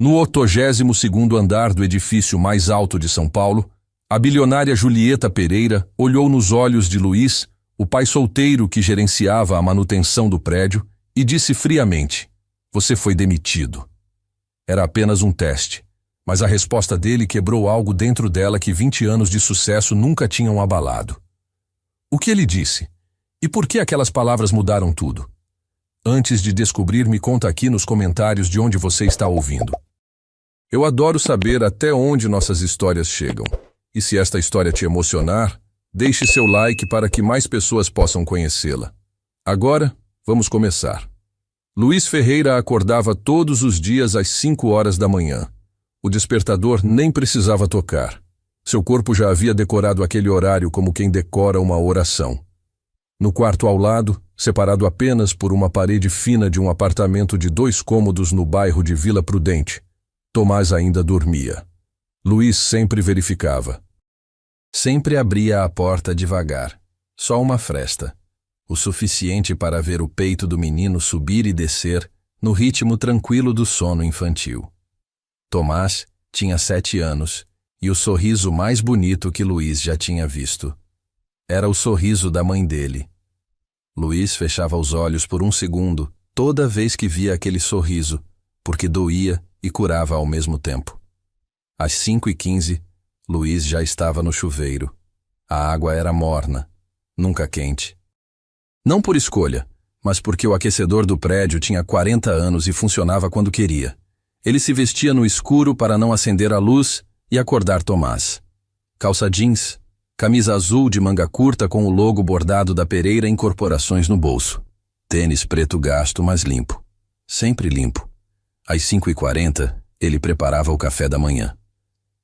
No 82º andar do edifício mais alto de São Paulo, a bilionária Julieta Pereira olhou nos olhos de Luiz, o pai solteiro que gerenciava a manutenção do prédio, e disse friamente: "Você foi demitido." Era apenas um teste, mas a resposta dele quebrou algo dentro dela que 20 anos de sucesso nunca tinham abalado. O que ele disse? E por que aquelas palavras mudaram tudo? Antes de descobrir, me conta aqui nos comentários de onde você está ouvindo. Eu adoro saber até onde nossas histórias chegam. E se esta história te emocionar, deixe seu like para que mais pessoas possam conhecê-la. Agora, vamos começar. Luiz Ferreira acordava todos os dias às 5 horas da manhã. O despertador nem precisava tocar. Seu corpo já havia decorado aquele horário como quem decora uma oração. No quarto ao lado, separado apenas por uma parede fina de um apartamento de 2 cômodos no bairro de Vila Prudente, Tomás ainda dormia. Luiz sempre verificava. Sempre abria a porta devagar, só uma fresta, o suficiente para ver o peito do menino subir e descer no ritmo tranquilo do sono infantil. Tomás tinha 7 anos e o sorriso mais bonito que Luiz já tinha visto. Era o sorriso da mãe dele. Luiz fechava os olhos por um segundo toda vez que via aquele sorriso, porque doía e curava ao mesmo tempo. Às 5h15, Luiz já estava no chuveiro. A água era morna, nunca quente. Não por escolha, mas porque o aquecedor do prédio tinha 40 anos e funcionava quando queria. Ele se vestia no escuro para não acender a luz e acordar Tomás. Calça jeans, camisa azul de manga curta com o logo bordado da Pereira Incorporações no bolso. Tênis preto gasto, mas limpo. Sempre limpo. Às 5h40, ele preparava o café da manhã.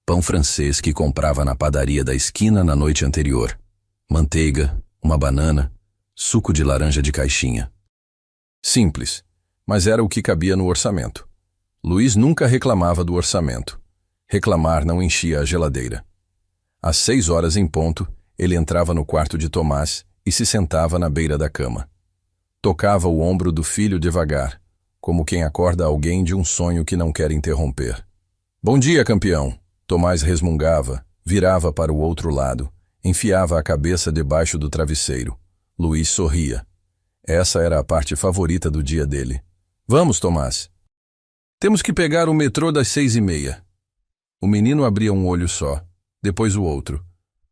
Pão francês que comprava na padaria da esquina na noite anterior. Manteiga, uma banana, suco de laranja de caixinha. Simples, mas era o que cabia no orçamento. Luiz nunca reclamava do orçamento. Reclamar não enchia a geladeira. Às 6 horas em ponto, ele entrava no quarto de Tomás e se sentava na beira da cama. Tocava o ombro do filho devagar, como quem acorda alguém de um sonho que não quer interromper. "Bom dia, campeão!" Tomás resmungava, virava para o outro lado, enfiava a cabeça debaixo do travesseiro. Luiz sorria. Essa era a parte favorita do dia dele. "Vamos, Tomás. Temos que pegar o metrô das 6h30. O menino abria um olho só, depois o outro.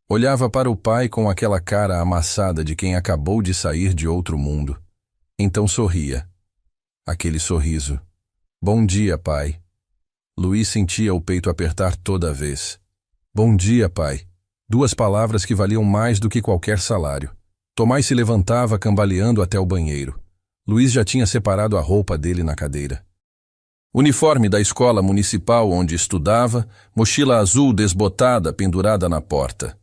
Olhava para o pai com aquela cara amassada de quem acabou de sair de outro mundo. Então sorria. Aquele sorriso. "Bom dia, pai." Luiz sentia o peito apertar toda vez. "Bom dia, pai." 2 palavras que valiam mais do que qualquer salário. Tomás se levantava cambaleando até o banheiro. Luiz já tinha separado a roupa dele na cadeira. Uniforme da escola municipal onde estudava, mochila azul desbotada pendurada na porta.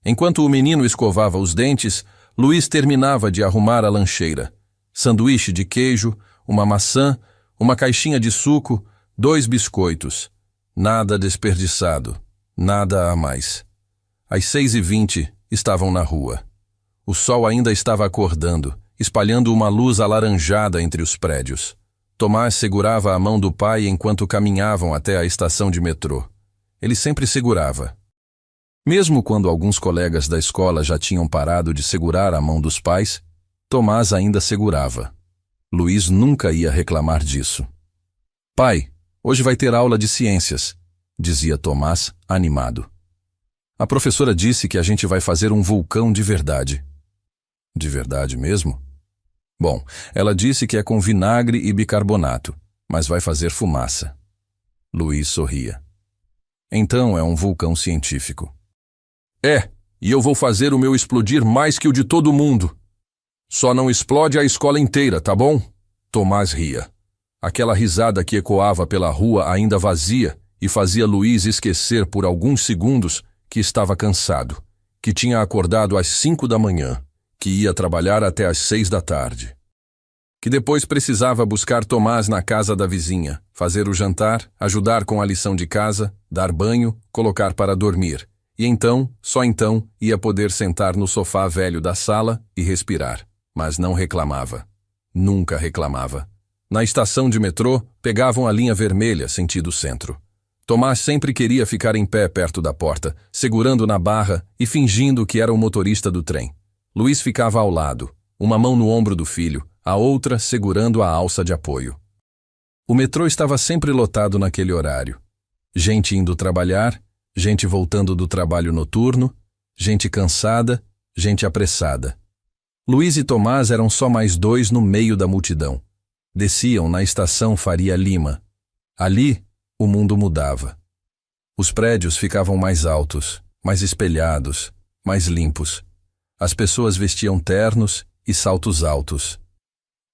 Enquanto o menino escovava os dentes, Luiz terminava de arrumar a lancheira. Sanduíche de queijo, uma maçã, uma caixinha de suco, 2 biscoitos. Nada desperdiçado, nada a mais. Às 6h20, estavam na rua. O sol ainda estava acordando, espalhando uma luz alaranjada entre os prédios. Tomás segurava a mão do pai enquanto caminhavam até a estação de metrô. Ele sempre segurava. Mesmo quando alguns colegas da escola já tinham parado de segurar a mão dos pais, Tomás ainda segurava. Luiz nunca ia reclamar disso. "Pai, hoje vai ter aula de ciências", dizia Tomás, animado. "A professora disse que a gente vai fazer um vulcão de verdade." "De verdade mesmo?" "Bom, ela disse que é com vinagre e bicarbonato, mas vai fazer fumaça." Luiz sorria. "Então é um vulcão científico." "É, e eu vou fazer o meu explodir mais que o de todo mundo. Só não explode a escola inteira, tá bom?" Tomás ria. Aquela risada que ecoava pela rua ainda vazia e fazia Luiz esquecer por alguns segundos que estava cansado, que tinha acordado às 5 da manhã, que ia trabalhar até às 6 da tarde. Que depois precisava buscar Tomás na casa da vizinha, fazer o jantar, ajudar com a lição de casa, dar banho, colocar para dormir. E então, só então, ia poder sentar no sofá velho da sala e respirar. Mas não reclamava. Nunca reclamava. Na estação de metrô, pegavam a linha vermelha, sentido centro. Tomás sempre queria ficar em pé perto da porta, segurando na barra e fingindo que era o motorista do trem. Luís ficava ao lado, uma mão no ombro do filho, a outra segurando a alça de apoio. O metrô estava sempre lotado naquele horário. Gente indo trabalhar, gente voltando do trabalho noturno, gente cansada, gente apressada. Luís e Tomás eram só mais dois no meio da multidão. Desciam na estação Faria Lima. Ali, o mundo mudava. Os prédios ficavam mais altos, mais espelhados, mais limpos. As pessoas vestiam ternos e saltos altos.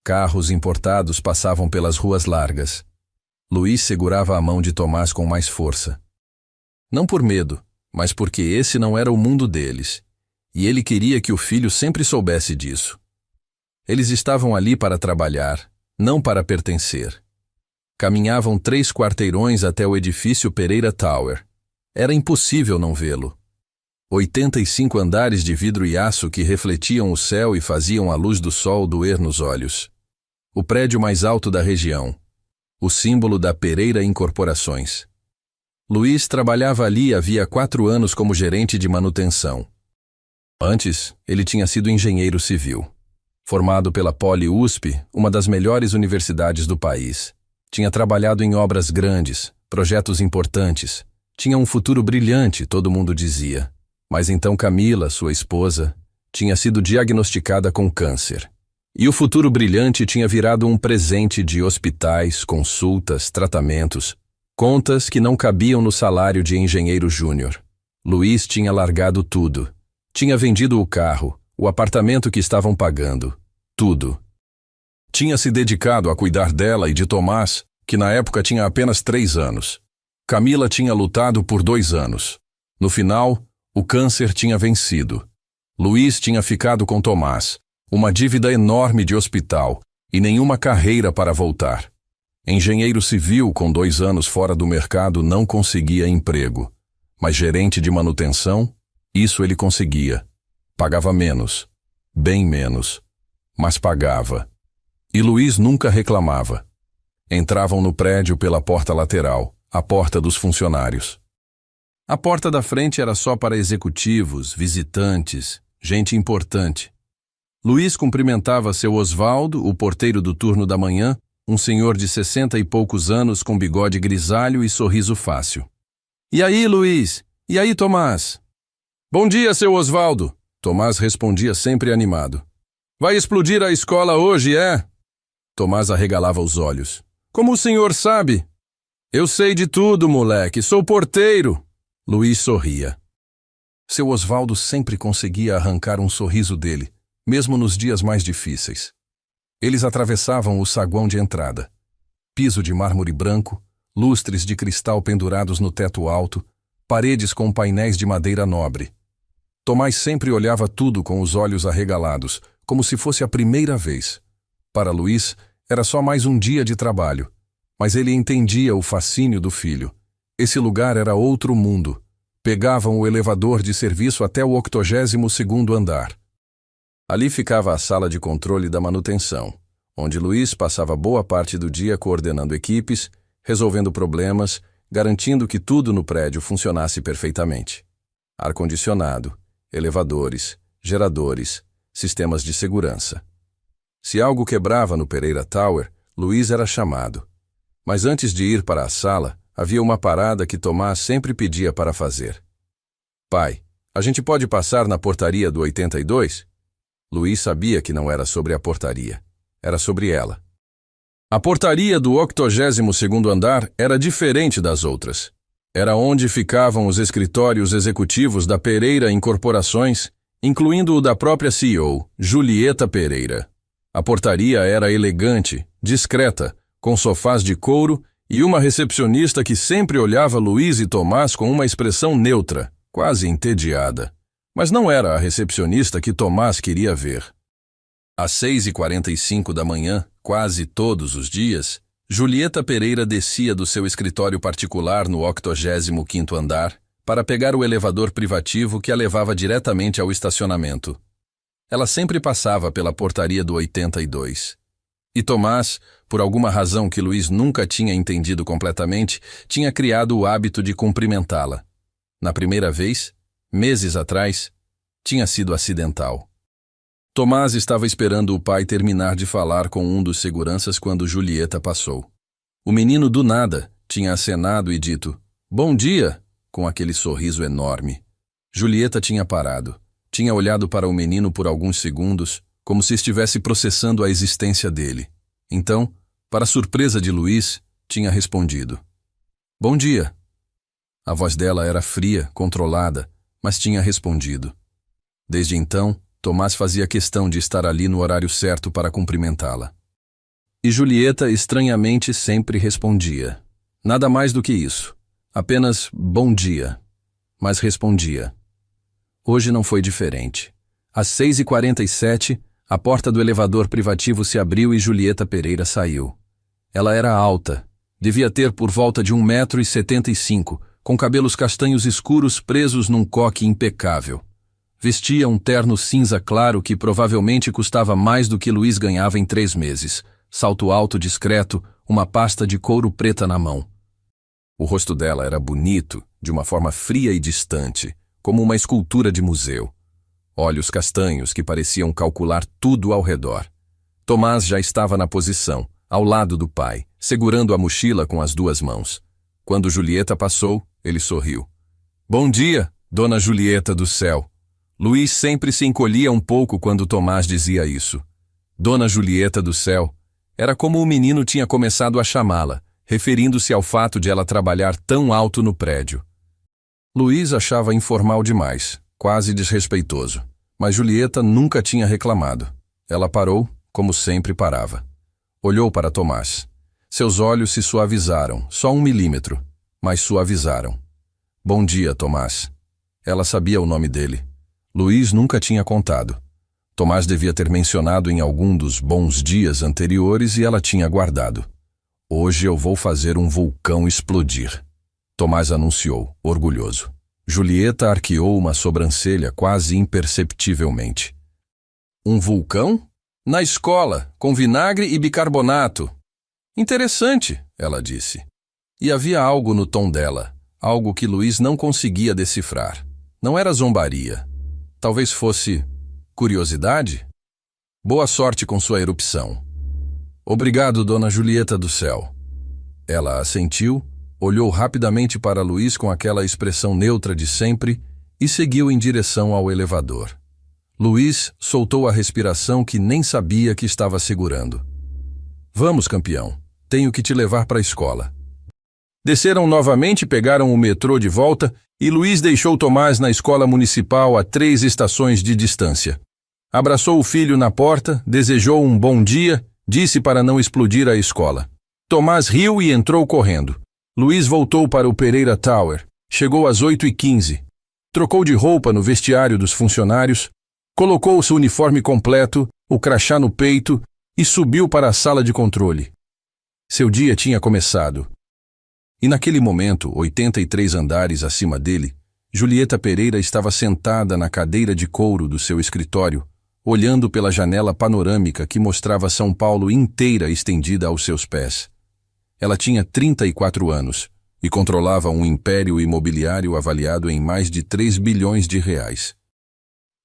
Carros importados passavam pelas ruas largas. Luís segurava a mão de Tomás com mais força. Não por medo, mas porque esse não era o mundo deles, e ele queria que o filho sempre soubesse disso. Eles estavam ali para trabalhar, não para pertencer. Caminhavam 3 quarteirões até o edifício Pereira Tower. Era impossível não vê-lo. 85 andares de vidro e aço que refletiam o céu e faziam a luz do sol doer nos olhos. O prédio mais alto da região. O símbolo da Pereira Incorporações. Luís trabalhava ali havia 4 anos como gerente de manutenção. Antes, ele tinha sido engenheiro civil. Formado pela Poli-USP, uma das melhores universidades do país. Tinha trabalhado em obras grandes, projetos importantes. Tinha um futuro brilhante, todo mundo dizia. Mas então Camila, sua esposa, tinha sido diagnosticada com câncer. E o futuro brilhante tinha virado um presente de hospitais, consultas, tratamentos, contas que não cabiam no salário de engenheiro júnior. Luís tinha largado tudo. Tinha vendido o carro, o apartamento que estavam pagando, tudo. Tinha se dedicado a cuidar dela e de Tomás, que na época tinha apenas 3 anos. Camila tinha lutado por 2 anos. No final, o câncer tinha vencido. Luís tinha ficado com Tomás, uma dívida enorme de hospital e nenhuma carreira para voltar. Engenheiro civil com 2 anos fora do mercado não conseguia emprego, mas gerente de manutenção, isso ele conseguia. Pagava menos, bem menos, mas pagava. E Luís nunca reclamava. Entravam no prédio pela porta lateral, a porta dos funcionários. A porta da frente era só para executivos, visitantes, gente importante. Luís cumprimentava seu Osvaldo, o porteiro do turno da manhã, um senhor de 60 e poucos anos com bigode grisalho e sorriso fácil. E aí, Luís? E aí, Tomás? Bom dia, seu Osvaldo. Tomás respondia sempre animado. Vai explodir a escola hoje, é? Tomás arregalava os olhos. Como o senhor sabe? Eu sei de tudo, moleque. Sou porteiro. Luís sorria. Seu Osvaldo sempre conseguia arrancar um sorriso dele, mesmo nos dias mais difíceis. Eles atravessavam o saguão de entrada. Piso de mármore branco, lustres de cristal pendurados no teto alto, paredes com painéis de madeira nobre. Tomás sempre olhava tudo com os olhos arregalados, como se fosse a primeira vez. Para Luís, era só mais um dia de trabalho, mas ele entendia o fascínio do filho. Esse lugar era outro mundo. Pegavam o elevador de serviço até o 82º andar. Ali ficava a sala de controle da manutenção, onde Luís passava boa parte do dia coordenando equipes, resolvendo problemas, garantindo que tudo no prédio funcionasse perfeitamente. Ar-condicionado, elevadores, geradores, sistemas de segurança. Se algo quebrava no Pereira Tower, Luís era chamado. Mas antes de ir para a sala, havia uma parada que Tomás sempre pedia para fazer. Pai, a gente pode passar na portaria do 82? Luís sabia que não era sobre a portaria. Era sobre ela. A portaria do 82º andar era diferente das outras. Era onde ficavam os escritórios executivos da Pereira Incorporações, incluindo o da própria CEO, Julieta Pereira. A portaria era elegante, discreta, com sofás de couro e uma recepcionista que sempre olhava Luís e Tomás com uma expressão neutra, quase entediada. Mas não era a recepcionista que Tomás queria ver. Às 6h45 da manhã, quase todos os dias, Julieta Pereira descia do seu escritório particular no 85º andar para pegar o elevador privativo que a levava diretamente ao estacionamento. Ela sempre passava pela portaria do 82. E Tomás, por alguma razão que Luís nunca tinha entendido completamente, tinha criado o hábito de cumprimentá-la. Na primeira vez, meses atrás, tinha sido acidental. Tomás estava esperando o pai terminar de falar com um dos seguranças quando Julieta passou. O menino, do nada, tinha acenado e dito, "Bom dia", com aquele sorriso enorme. Julieta tinha parado. Tinha olhado para o menino por alguns segundos, como se estivesse processando a existência dele. Então, para surpresa de Luís, tinha respondido, "Bom dia." A voz dela era fria, controlada, mas tinha respondido. Desde então, Tomás fazia questão de estar ali no horário certo para cumprimentá-la. E Julieta, estranhamente, sempre respondia. Nada mais do que isso. Apenas "bom dia", mas respondia. Hoje não foi diferente. Às 6h47, a porta do elevador privativo se abriu e Julieta Pereira saiu. Ela era alta. Devia ter por volta de 1,75 m, com cabelos castanhos escuros presos num coque impecável. Vestia um terno cinza claro que provavelmente custava mais do que Luís ganhava em 3 meses. Salto alto discreto, uma pasta de couro preta na mão. O rosto dela era bonito, de uma forma fria e distante, como uma escultura de museu. Olhos castanhos que pareciam calcular tudo ao redor. Tomás já estava na posição, ao lado do pai, segurando a mochila com as 2 mãos. Quando Julieta passou, ele sorriu. "Bom dia, dona Julieta do céu." Luís sempre se encolhia um pouco quando Tomás dizia isso. Dona Julieta do céu. Era como o menino tinha começado a chamá-la, referindo-se ao fato de ela trabalhar tão alto no prédio. Luís achava informal demais, quase desrespeitoso, mas Julieta nunca tinha reclamado. Ela parou, como sempre parava. Olhou para Tomás. Seus olhos se suavizaram, só 1 milímetro, mas suavizaram. "Bom dia, Tomás." Ela sabia o nome dele. Luís nunca tinha contado. Tomás devia ter mencionado em algum dos bons dias anteriores e ela tinha guardado. "Hoje eu vou fazer um vulcão explodir." Tomás anunciou, orgulhoso. Julieta arqueou uma sobrancelha quase imperceptivelmente. "Um vulcão? Na escola, com vinagre e bicarbonato." "Interessante", ela disse. E havia algo no tom dela, algo que Luís não conseguia decifrar. Não era zombaria. Talvez fosse curiosidade? "Boa sorte com sua erupção." "Obrigado, dona Julieta do céu." Ela assentiu, olhou rapidamente para Luís com aquela expressão neutra de sempre e seguiu em direção ao elevador. Luís soltou a respiração que nem sabia que estava segurando. "Vamos, campeão. Tenho que te levar para a escola." Desceram novamente, pegaram o metrô de volta e Luís deixou Tomás na escola municipal a 3 estações de distância. Abraçou o filho na porta, desejou um bom dia, disse para não explodir a escola. Tomás riu e entrou correndo. Luís voltou para o Pereira Tower. Chegou às 8h15. Trocou de roupa no vestiário dos funcionários, colocou o seu uniforme completo, o crachá no peito e subiu para a sala de controle. Seu dia tinha começado. E naquele momento, 83 andares acima dele, Julieta Pereira estava sentada na cadeira de couro do seu escritório, olhando pela janela panorâmica que mostrava São Paulo inteira estendida aos seus pés. Ela tinha 34 anos e controlava um império imobiliário avaliado em mais de 3 bilhões de reais.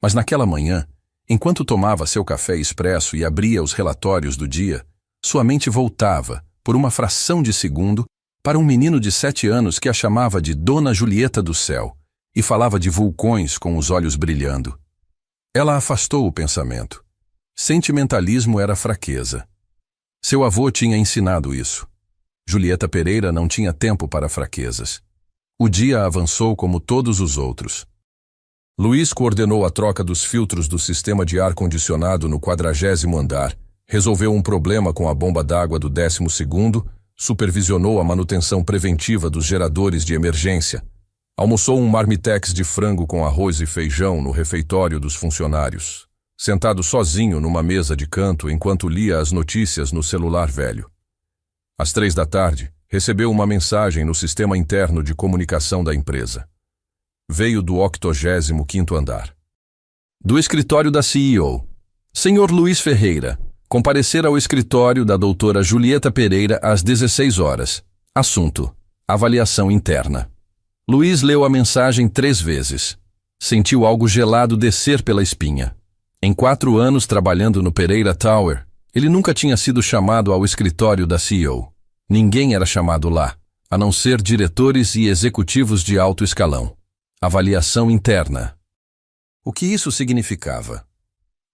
Mas naquela manhã, enquanto tomava seu café expresso e abria os relatórios do dia, sua mente voltava, por uma fração de segundo, para um menino de 7 anos que a chamava de Dona Julieta do céu e falava de vulcões com os olhos brilhando. Ela afastou o pensamento. Sentimentalismo era fraqueza. Seu avô tinha ensinado isso. Julieta Pereira não tinha tempo para fraquezas. O dia avançou como todos os outros. Luís coordenou a troca dos filtros do sistema de ar-condicionado no 40º andar, resolveu um problema com a bomba d'água do 12º, supervisionou a manutenção preventiva dos geradores de emergência, almoçou um marmitex de frango com arroz e feijão no refeitório dos funcionários, sentado sozinho numa mesa de canto enquanto lia as notícias no celular velho. Às 3 da tarde, recebeu uma mensagem no sistema interno de comunicação da empresa. Veio do 85º andar. Do escritório da CEO. Senhor Luís Ferreira, Comparecer ao escritório da doutora Julieta Pereira às 16 horas. Assunto: avaliação interna. Luiz leu a mensagem 3 vezes. Sentiu algo gelado descer pela espinha. Em 4 anos trabalhando no Pereira Tower, ele nunca tinha sido chamado ao escritório da CEO. Ninguém era chamado lá, a não ser diretores e executivos de alto escalão. Avaliação interna. O que isso significava?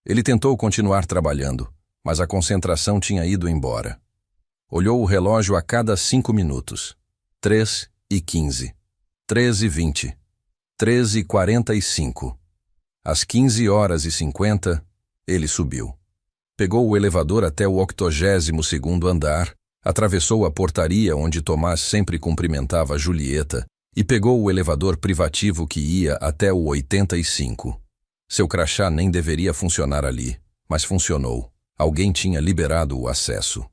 Ele tentou continuar trabalhando, mas a concentração tinha ido embora. Olhou o relógio a cada 5 minutos. 3h15. 13h20. 13h45. Às 15h50, ele subiu. Pegou o elevador até o 82º andar, atravessou a portaria onde Tomás sempre cumprimentava Julieta e pegou o elevador privativo que ia até o 85. Seu crachá nem deveria funcionar ali, mas funcionou. Alguém tinha liberado o acesso.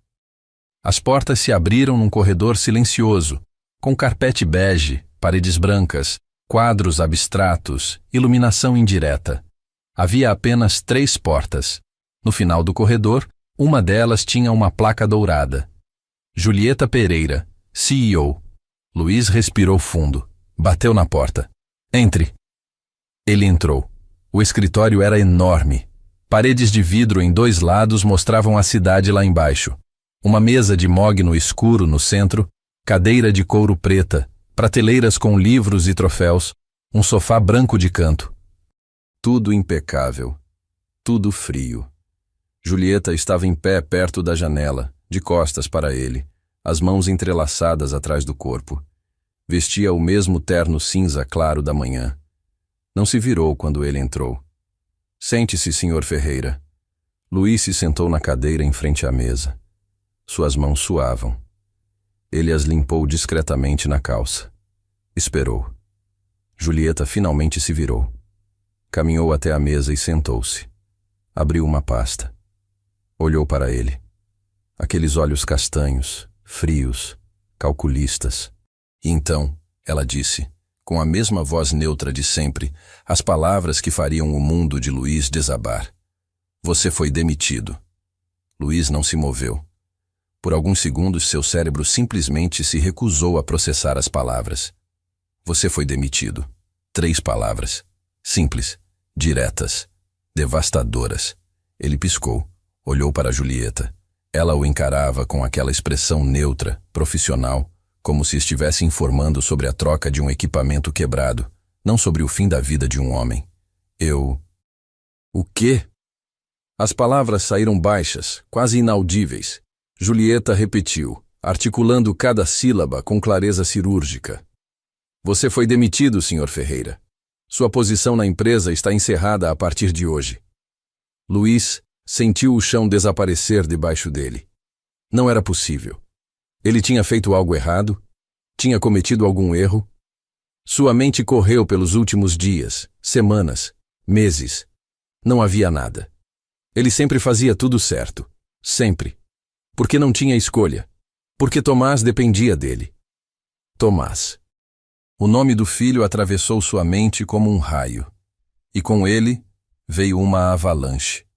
As portas se abriram num corredor silencioso, com carpete bege, paredes brancas, quadros abstratos, iluminação indireta. Havia apenas 3 portas. No final do corredor, uma delas tinha uma placa dourada. Julieta Pereira, CEO. Luiz respirou fundo. Bateu na porta. Entre. Ele entrou. O escritório era enorme. Paredes de vidro em 2 lados mostravam a cidade lá embaixo. Uma mesa de mogno escuro no centro, cadeira de couro preta, prateleiras com livros e troféus, um sofá branco de canto. Tudo impecável. Tudo frio. Julieta estava em pé perto da janela, de costas para ele, as mãos entrelaçadas atrás do corpo. Vestia o mesmo terno cinza claro da manhã. Não se virou quando ele entrou. Sente-se, Sr. Ferreira. Luiz se sentou na cadeira em frente à mesa. Suas mãos suavam. Ele as limpou discretamente na calça. Esperou. Julieta finalmente se virou. Caminhou até a mesa e sentou-se. Abriu uma pasta. Olhou para ele. Aqueles olhos castanhos, frios, calculistas. E então, ela disse, com a mesma voz neutra de sempre, as palavras que fariam o mundo de Luiz desabar. Você foi demitido. Luiz não se moveu. Por alguns segundos, seu cérebro simplesmente se recusou a processar as palavras. Você foi demitido. 3 palavras. Simples, diretas, devastadoras. Ele piscou, olhou para Julieta. Ela o encarava com aquela expressão neutra, profissional, como se estivesse informando sobre a troca de um equipamento quebrado, não sobre o fim da vida de um homem. O quê? As palavras saíram baixas, quase inaudíveis. Julieta repetiu, articulando cada sílaba com clareza cirúrgica. Você foi demitido, Sr. Ferreira. Sua posição na empresa está encerrada a partir de hoje. Luiz sentiu o chão desaparecer debaixo dele. Não era possível. Ele tinha feito algo errado? Tinha cometido algum erro? Sua mente correu pelos últimos dias, semanas, meses. Não havia nada. Ele sempre fazia tudo certo. Sempre. Porque não tinha escolha. Porque Tomás dependia dele. Tomás. O nome do filho atravessou sua mente como um raio. E com ele veio uma avalanche.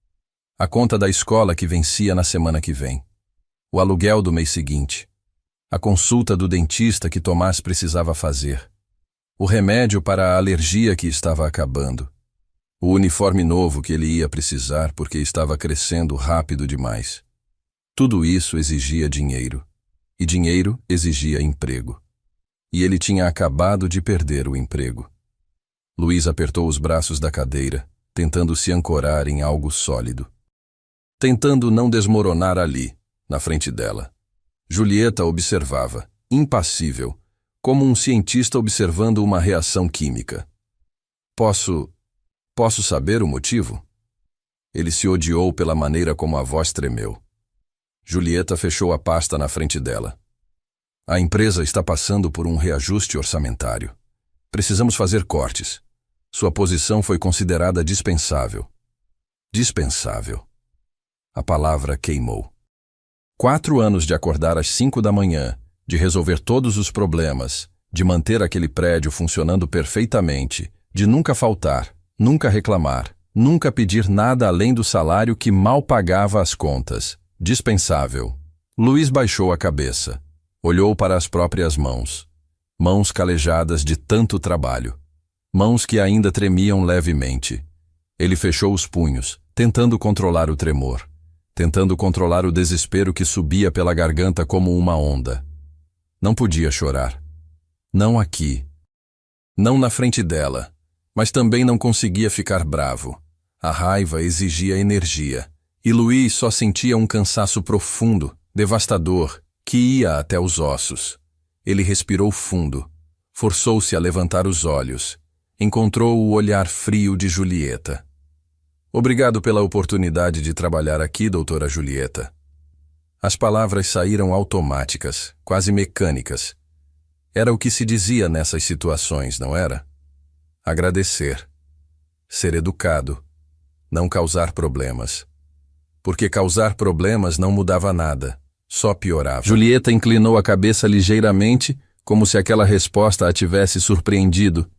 A conta da escola que vencia na semana que vem. O aluguel do mês seguinte. A consulta do dentista que Tomás precisava fazer. O remédio para a alergia que estava acabando. O uniforme novo que ele ia precisar porque estava crescendo rápido demais. Tudo isso exigia dinheiro. E dinheiro exigia emprego. E ele tinha acabado de perder o emprego. Luiz apertou os braços da cadeira, tentando se ancorar em algo sólido. Tentando não desmoronar ali, na frente dela. Julieta observava, impassível, como um cientista observando uma reação química. Posso saber o motivo? Ele se odiou pela maneira como a voz tremeu. Julieta fechou a pasta na frente dela. A empresa está passando por um reajuste orçamentário. Precisamos fazer cortes. Sua posição foi considerada dispensável. Dispensável. A palavra queimou. 4 anos de acordar às 5 da manhã, de resolver todos os problemas, de manter aquele prédio funcionando perfeitamente, de nunca faltar, nunca reclamar, Nunca pedir nada além do salário que mal pagava as contas. Dispensável. Luiz baixou a cabeça. Olhou para as próprias mãos. Mãos calejadas de tanto trabalho. Mãos que ainda tremiam levemente. Ele fechou os punhos, tentando controlar o tremor. Tentando controlar o desespero que subia pela garganta como uma onda. Não podia chorar. Não aqui. Não na frente dela. Mas também não conseguia ficar bravo. A raiva exigia energia. E Luiz só sentia um cansaço profundo, devastador, que ia até os ossos. Ele respirou fundo. Forçou-se a levantar os olhos. Encontrou o olhar frio de Julieta. Obrigado pela oportunidade de trabalhar aqui, doutora Julieta. As palavras saíram automáticas, quase mecânicas. Era o que se dizia nessas situações, não era? Agradecer. Ser educado. Não causar problemas. Porque causar problemas não mudava nada, só piorava. Julieta inclinou a cabeça ligeiramente, como se aquela resposta a tivesse surpreendido,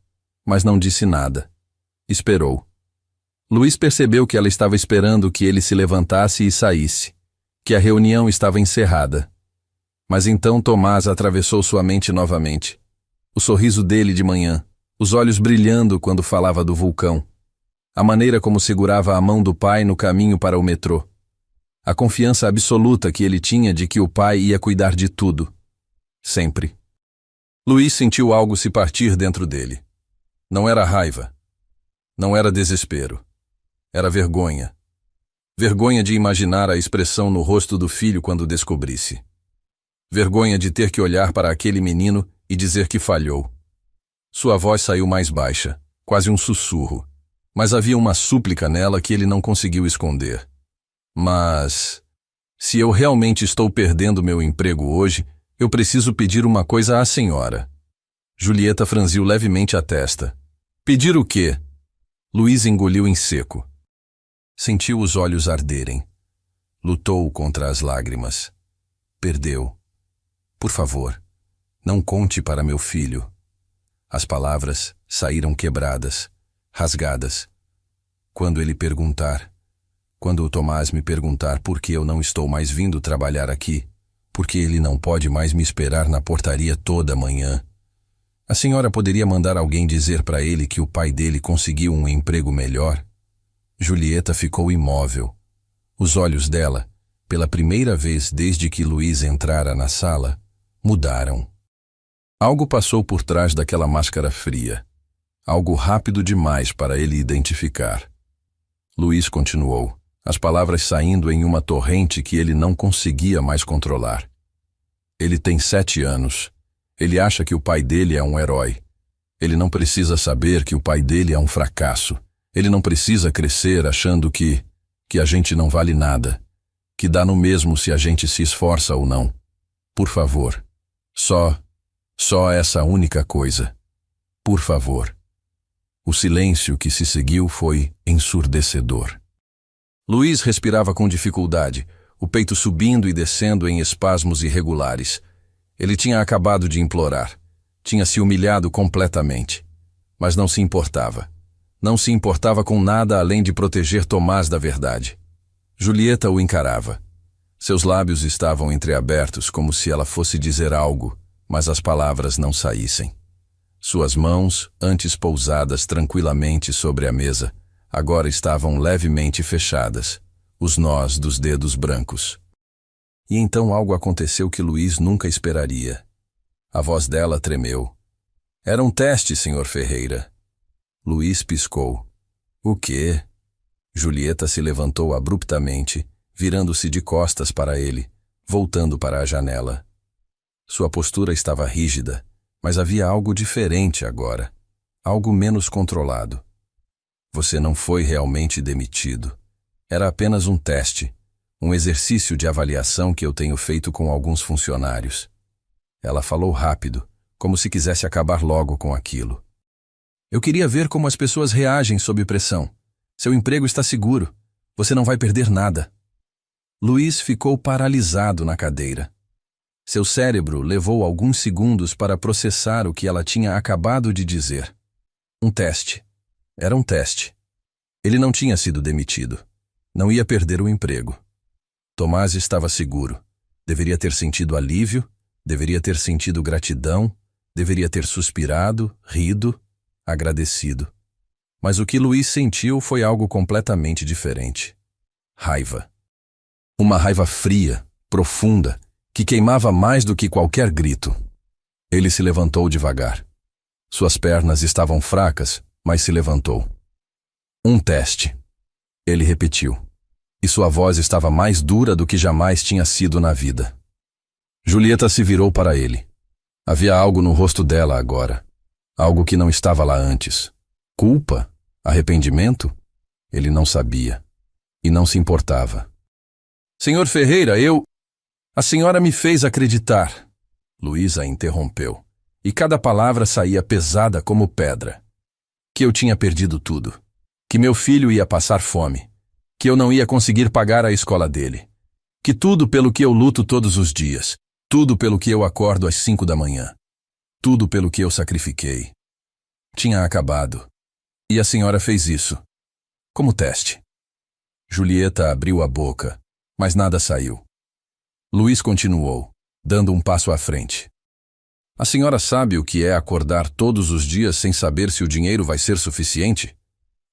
mas não disse nada. Esperou. Luiz percebeu que ela estava esperando que ele se levantasse e saísse, que a reunião estava encerrada. Mas então Tomás atravessou sua mente novamente. O sorriso dele de manhã, os olhos brilhando quando falava do vulcão, a maneira como segurava a mão do pai no caminho para o metrô, a confiança absoluta que ele tinha de que o pai ia cuidar de tudo. Sempre. Luiz sentiu algo se partir dentro dele. Não era raiva. Não era desespero. Era vergonha. Vergonha de imaginar a expressão no rosto do filho quando descobrisse. Vergonha de ter que olhar para aquele menino e dizer que falhou. Sua voz saiu mais baixa, quase um sussurro, mas havia uma súplica nela que ele não conseguiu esconder. Mas, se eu realmente estou perdendo meu emprego hoje, eu preciso pedir uma coisa à senhora. Julieta franziu levemente a testa. Pedir o quê? Luiz engoliu em seco. Sentiu os olhos arderem. Lutou contra as lágrimas. Perdeu. Por favor, não conte para meu filho. As palavras saíram quebradas, rasgadas. Quando ele perguntar, quando o Tomás me perguntar por que eu não estou mais vindo trabalhar aqui, porque ele não pode mais me esperar na portaria toda manhã, a senhora poderia mandar alguém dizer para ele que o pai dele conseguiu um emprego melhor? Julieta ficou imóvel. Os olhos dela, pela primeira vez desde que Luiz entrara na sala, mudaram. Algo passou por trás daquela máscara fria. Algo rápido demais para ele identificar. Luiz continuou, as palavras saindo em uma torrente que ele não conseguia mais controlar. Ele tem 7 anos. Ele acha que o pai dele é um herói. Ele não precisa saber que o pai dele é um fracasso. Ele não precisa crescer achando que a gente não vale nada, que dá no mesmo se a gente se esforça ou não. Por favor. Só essa única coisa. Por favor. O silêncio que se seguiu foi ensurdecedor. Luiz respirava com dificuldade, o peito subindo e descendo em espasmos irregulares. Ele tinha acabado de implorar. Tinha se humilhado completamente. Mas não se importava. Não se importava com nada além de proteger Tomás da verdade. Julieta o encarava. Seus lábios estavam entreabertos como se ela fosse dizer algo, mas as palavras não saíssem. Suas mãos, antes pousadas tranquilamente sobre a mesa, agora estavam levemente fechadas, os nós dos dedos brancos. E então algo aconteceu que Luiz nunca esperaria. A voz dela tremeu. Era um teste, Sr. Ferreira. Luiz piscou. O quê? Julieta se levantou abruptamente, virando-se de costas para ele, voltando para a janela. Sua postura estava rígida, mas havia algo diferente agora, algo menos controlado. Você não foi realmente demitido. Era apenas um teste, um exercício de avaliação que eu tenho feito com alguns funcionários. Ela falou rápido, como se quisesse acabar logo com aquilo. Eu queria ver como as pessoas reagem sob pressão. Seu emprego está seguro. Você não vai perder nada. Luiz ficou paralisado na cadeira. Seu cérebro levou alguns segundos para processar o que ela tinha acabado de dizer. Um teste. Era um teste. Ele não tinha sido demitido. Não ia perder o emprego. Tomás estava seguro. Deveria ter sentido alívio, deveria ter sentido gratidão, deveria ter suspirado, rido, agradecido. Mas o que Luiz sentiu foi algo completamente diferente. Raiva. Uma raiva fria, profunda, que queimava mais do que qualquer grito. Ele se levantou devagar. Suas pernas estavam fracas, mas se levantou. Um teste. Ele repetiu. E sua voz estava mais dura do que jamais tinha sido na vida. Julieta se virou para ele. Havia algo no rosto dela agora. Algo que não estava lá antes. Culpa? Arrependimento? Ele não sabia. E não se importava. Senhor Ferreira, A senhora me fez acreditar. Luiz a interrompeu. E cada palavra saía pesada como pedra. Que eu tinha perdido tudo. Que meu filho ia passar fome. Que eu não ia conseguir pagar a escola dele. Que tudo pelo que eu luto todos os dias. Tudo pelo que eu acordo às 5 da manhã. Tudo pelo que eu sacrifiquei. Tinha acabado. E a senhora fez isso. Como teste. Julieta abriu a boca, mas nada saiu. Luiz continuou, dando um passo à frente. A senhora sabe o que é acordar todos os dias sem saber se o dinheiro vai ser suficiente?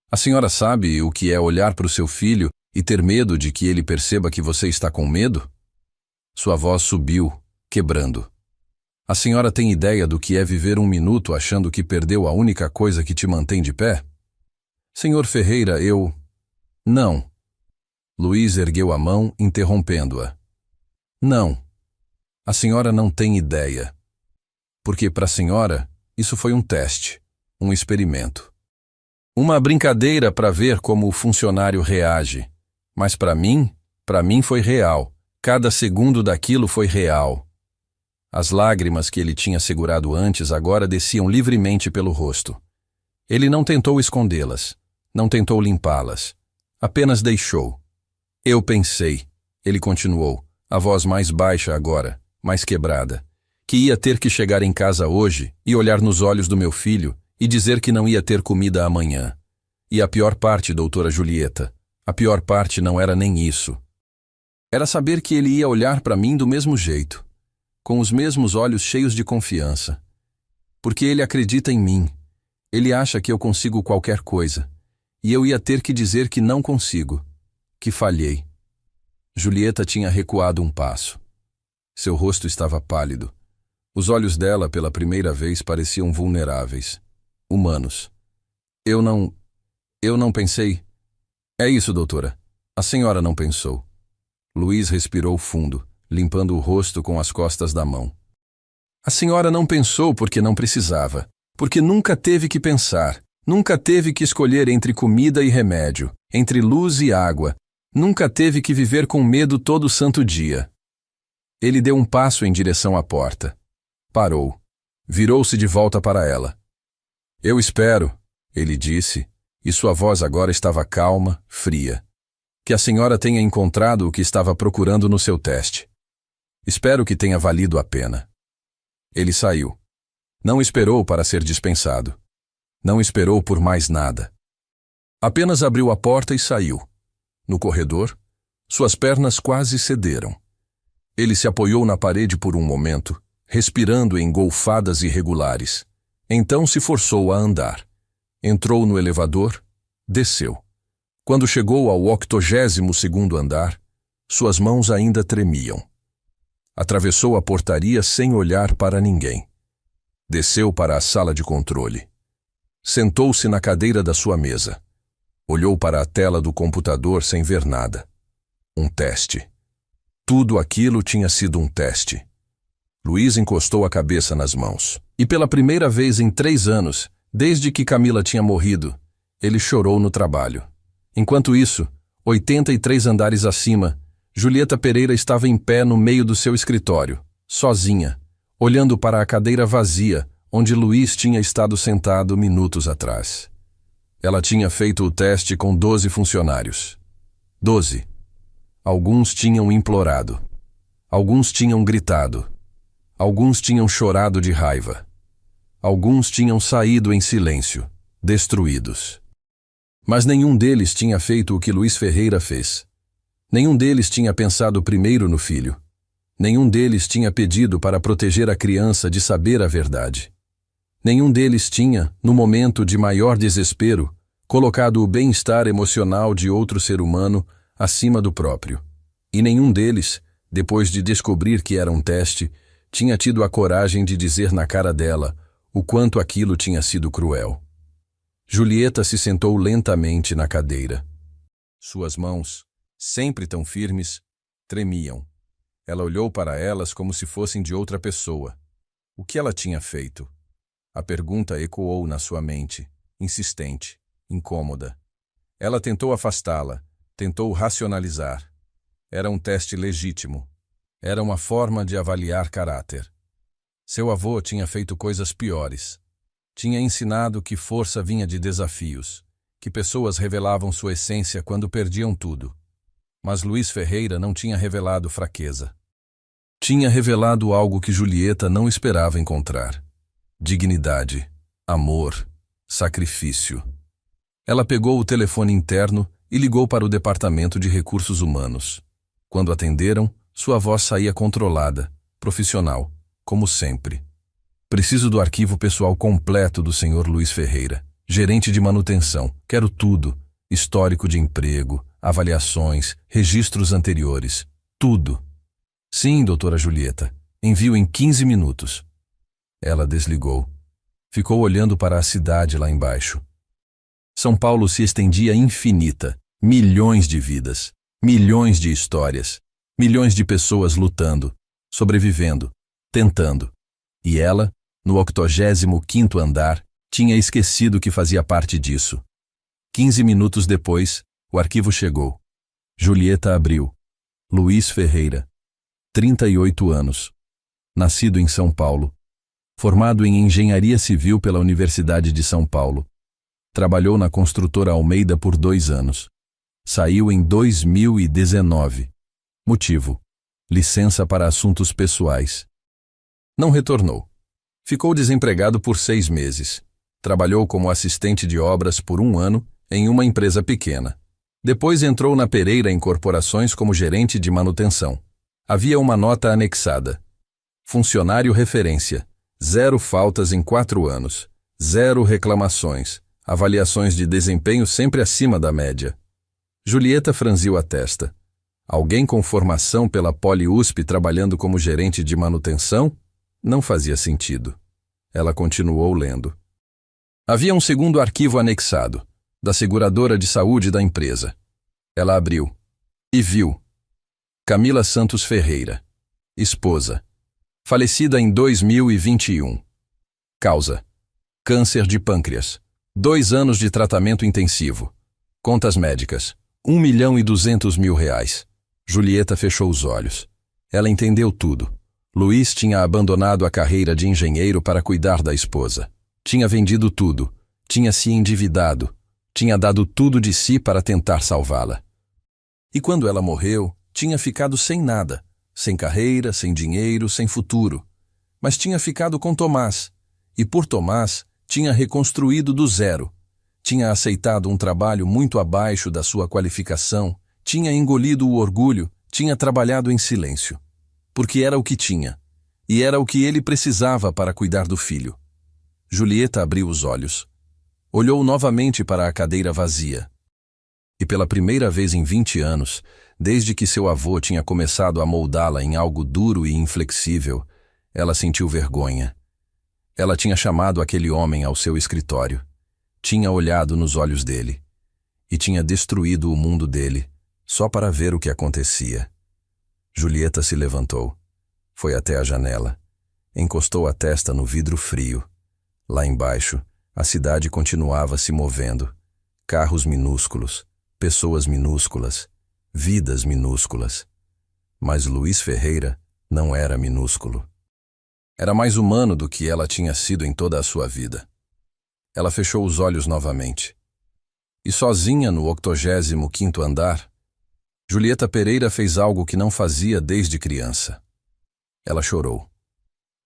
A senhora sabe o que é olhar para o seu filho e ter medo de que ele perceba que você está com medo? Sua voz subiu, quebrando. A senhora tem ideia do que é viver um minuto achando que perdeu a única coisa que te mantém de pé? Senhor Ferreira, Não. Luiz ergueu a mão, interrompendo-a. Não. A senhora não tem ideia. Porque para a senhora, isso foi um teste, um experimento. Uma brincadeira para ver como o funcionário reage. Mas para mim foi real. Cada segundo daquilo foi real. As lágrimas que ele tinha segurado antes agora desciam livremente pelo rosto. Ele não tentou escondê-las, não tentou limpá-las. Apenas deixou. Eu pensei, ele continuou, a voz mais baixa agora, mais quebrada, que ia ter que chegar em casa hoje e olhar nos olhos do meu filho e dizer que não ia ter comida amanhã. E a pior parte, doutora Julieta, a pior parte não era nem isso. Era saber que ele ia olhar para mim do mesmo jeito, com os mesmos olhos cheios de confiança. Porque ele acredita em mim. Ele acha que eu consigo qualquer coisa. E eu ia ter que dizer que não consigo, que falhei. Julieta tinha recuado um passo. Seu rosto estava pálido. Os olhos dela, pela primeira vez, pareciam vulneráveis, humanos. Eu não pensei. É isso, doutora. A senhora não pensou. Luiz respirou fundo, limpando o rosto com as costas da mão. A senhora não pensou porque não precisava, porque nunca teve que pensar, nunca teve que escolher entre comida e remédio, entre luz e água, nunca teve que viver com medo todo santo dia. Ele deu um passo em direção à porta. Parou. Virou-se de volta para ela. Eu espero, ele disse, e sua voz agora estava calma, fria. Que a senhora tenha encontrado o que estava procurando no seu teste. Espero que tenha valido a pena. Ele saiu. Não esperou para ser dispensado. Não esperou por mais nada. Apenas abriu a porta e saiu. No corredor, suas pernas quase cederam. Ele se apoiou na parede por um momento, respirando em golfadas irregulares. Então se forçou a andar. Entrou no elevador, desceu. Quando chegou ao 82º andar, suas mãos ainda tremiam. Atravessou a portaria sem olhar para ninguém. Desceu para a sala de controle. Sentou-se na cadeira da sua mesa. Olhou para a tela do computador sem ver nada. Um teste. Tudo aquilo tinha sido um teste. Luiz encostou a cabeça nas mãos. E pela primeira vez em 3 anos, desde que Camila tinha morrido, ele chorou no trabalho. Enquanto isso, 83 andares acima, Julieta Pereira estava em pé no meio do seu escritório, sozinha, olhando para a cadeira vazia onde Luiz tinha estado sentado minutos atrás. Ela tinha feito o teste com 12 funcionários. 12. Alguns tinham implorado. Alguns tinham gritado. Alguns tinham chorado de raiva. Alguns tinham saído em silêncio, destruídos. Mas nenhum deles tinha feito o que Luís Ferreira fez. Nenhum deles tinha pensado primeiro no filho. Nenhum deles tinha pedido para proteger a criança de saber a verdade. Nenhum deles tinha, no momento de maior desespero, colocado o bem-estar emocional de outro ser humano acima do próprio. E nenhum deles, depois de descobrir que era um teste, tinha tido a coragem de dizer na cara dela o quanto aquilo tinha sido cruel. Julieta se sentou lentamente na cadeira. Suas mãos, sempre tão firmes, tremiam. Ela olhou para elas como se fossem de outra pessoa. O que ela tinha feito? A pergunta ecoou na sua mente, insistente, incômoda. Ela tentou afastá-la, tentou racionalizar. Era um teste legítimo. Era uma forma de avaliar caráter. Seu avô tinha feito coisas piores. Tinha ensinado que força vinha de desafios, que pessoas revelavam sua essência quando perdiam tudo. Mas Luís Ferreira não tinha revelado fraqueza. Tinha revelado algo que Julieta não esperava encontrar. Dignidade, amor, sacrifício. Ela pegou o telefone interno e ligou para o Departamento de Recursos Humanos. Quando atenderam, sua voz saía controlada, profissional, como sempre. Preciso do arquivo pessoal completo do Sr. Luís Ferreira, gerente de manutenção. Quero tudo. Histórico de emprego, avaliações, registros anteriores. Tudo. Sim, doutora Julieta. Envio em 15 minutos. Ela desligou. Ficou olhando para a cidade lá embaixo. São Paulo se estendia infinita. Milhões de vidas. Milhões de histórias. Milhões de pessoas lutando, sobrevivendo, tentando. E ela, no 85º andar, tinha esquecido que fazia parte disso. 15 minutos depois, o arquivo chegou. Julieta abriu. Luís Ferreira, 38 anos. Nascido em São Paulo. Formado em Engenharia Civil pela Universidade de São Paulo. Trabalhou na construtora Almeida por 2 anos. Saiu em 2019. Motivo: licença para assuntos pessoais. Não retornou. Ficou desempregado por 6 meses. Trabalhou como assistente de obras por 1 ano em uma empresa pequena. Depois entrou na Pereira Incorporações como gerente de manutenção. Havia uma nota anexada. Funcionário referência. 0 faltas em 4 anos. 0 reclamações. Avaliações de desempenho sempre acima da média. Julieta franziu a testa. Alguém com formação pela Poli-USP trabalhando como gerente de manutenção? Não fazia sentido. Ela continuou lendo. Havia um segundo arquivo anexado, da seguradora de saúde da empresa. Ela abriu. E viu. Camila Santos Ferreira. Esposa. Falecida em 2021. Causa: câncer de pâncreas. 2 anos de tratamento intensivo. Contas médicas: R$1.200.000. Julieta fechou os olhos. Ela entendeu tudo. Luís tinha abandonado a carreira de engenheiro para cuidar da esposa. Tinha vendido tudo. Tinha se endividado. Tinha dado tudo de si para tentar salvá-la. E quando ela morreu, tinha ficado sem nada. Sem carreira, sem dinheiro, sem futuro. Mas tinha ficado com Tomás. E por Tomás, tinha reconstruído do zero. Tinha aceitado um trabalho muito abaixo da sua qualificação. Tinha engolido o orgulho, tinha trabalhado em silêncio. Porque era o que tinha. E era o que ele precisava para cuidar do filho. Julieta abriu os olhos. Olhou novamente para a cadeira vazia. E pela primeira vez em 20 anos, desde que seu avô tinha começado a moldá-la em algo duro e inflexível, ela sentiu vergonha. Ela tinha chamado aquele homem ao seu escritório. Tinha olhado nos olhos dele. E tinha destruído o mundo dele, só para ver o que acontecia. Julieta se levantou. Foi até a janela. Encostou a testa no vidro frio. Lá embaixo, a cidade continuava se movendo. Carros minúsculos, pessoas minúsculas, vidas minúsculas. Mas Luís Ferreira não era minúsculo. Era mais humano do que ela tinha sido em toda a sua vida. Ela fechou os olhos novamente. E sozinha no 85º andar, Julieta Pereira fez algo que não fazia desde criança. Ela chorou.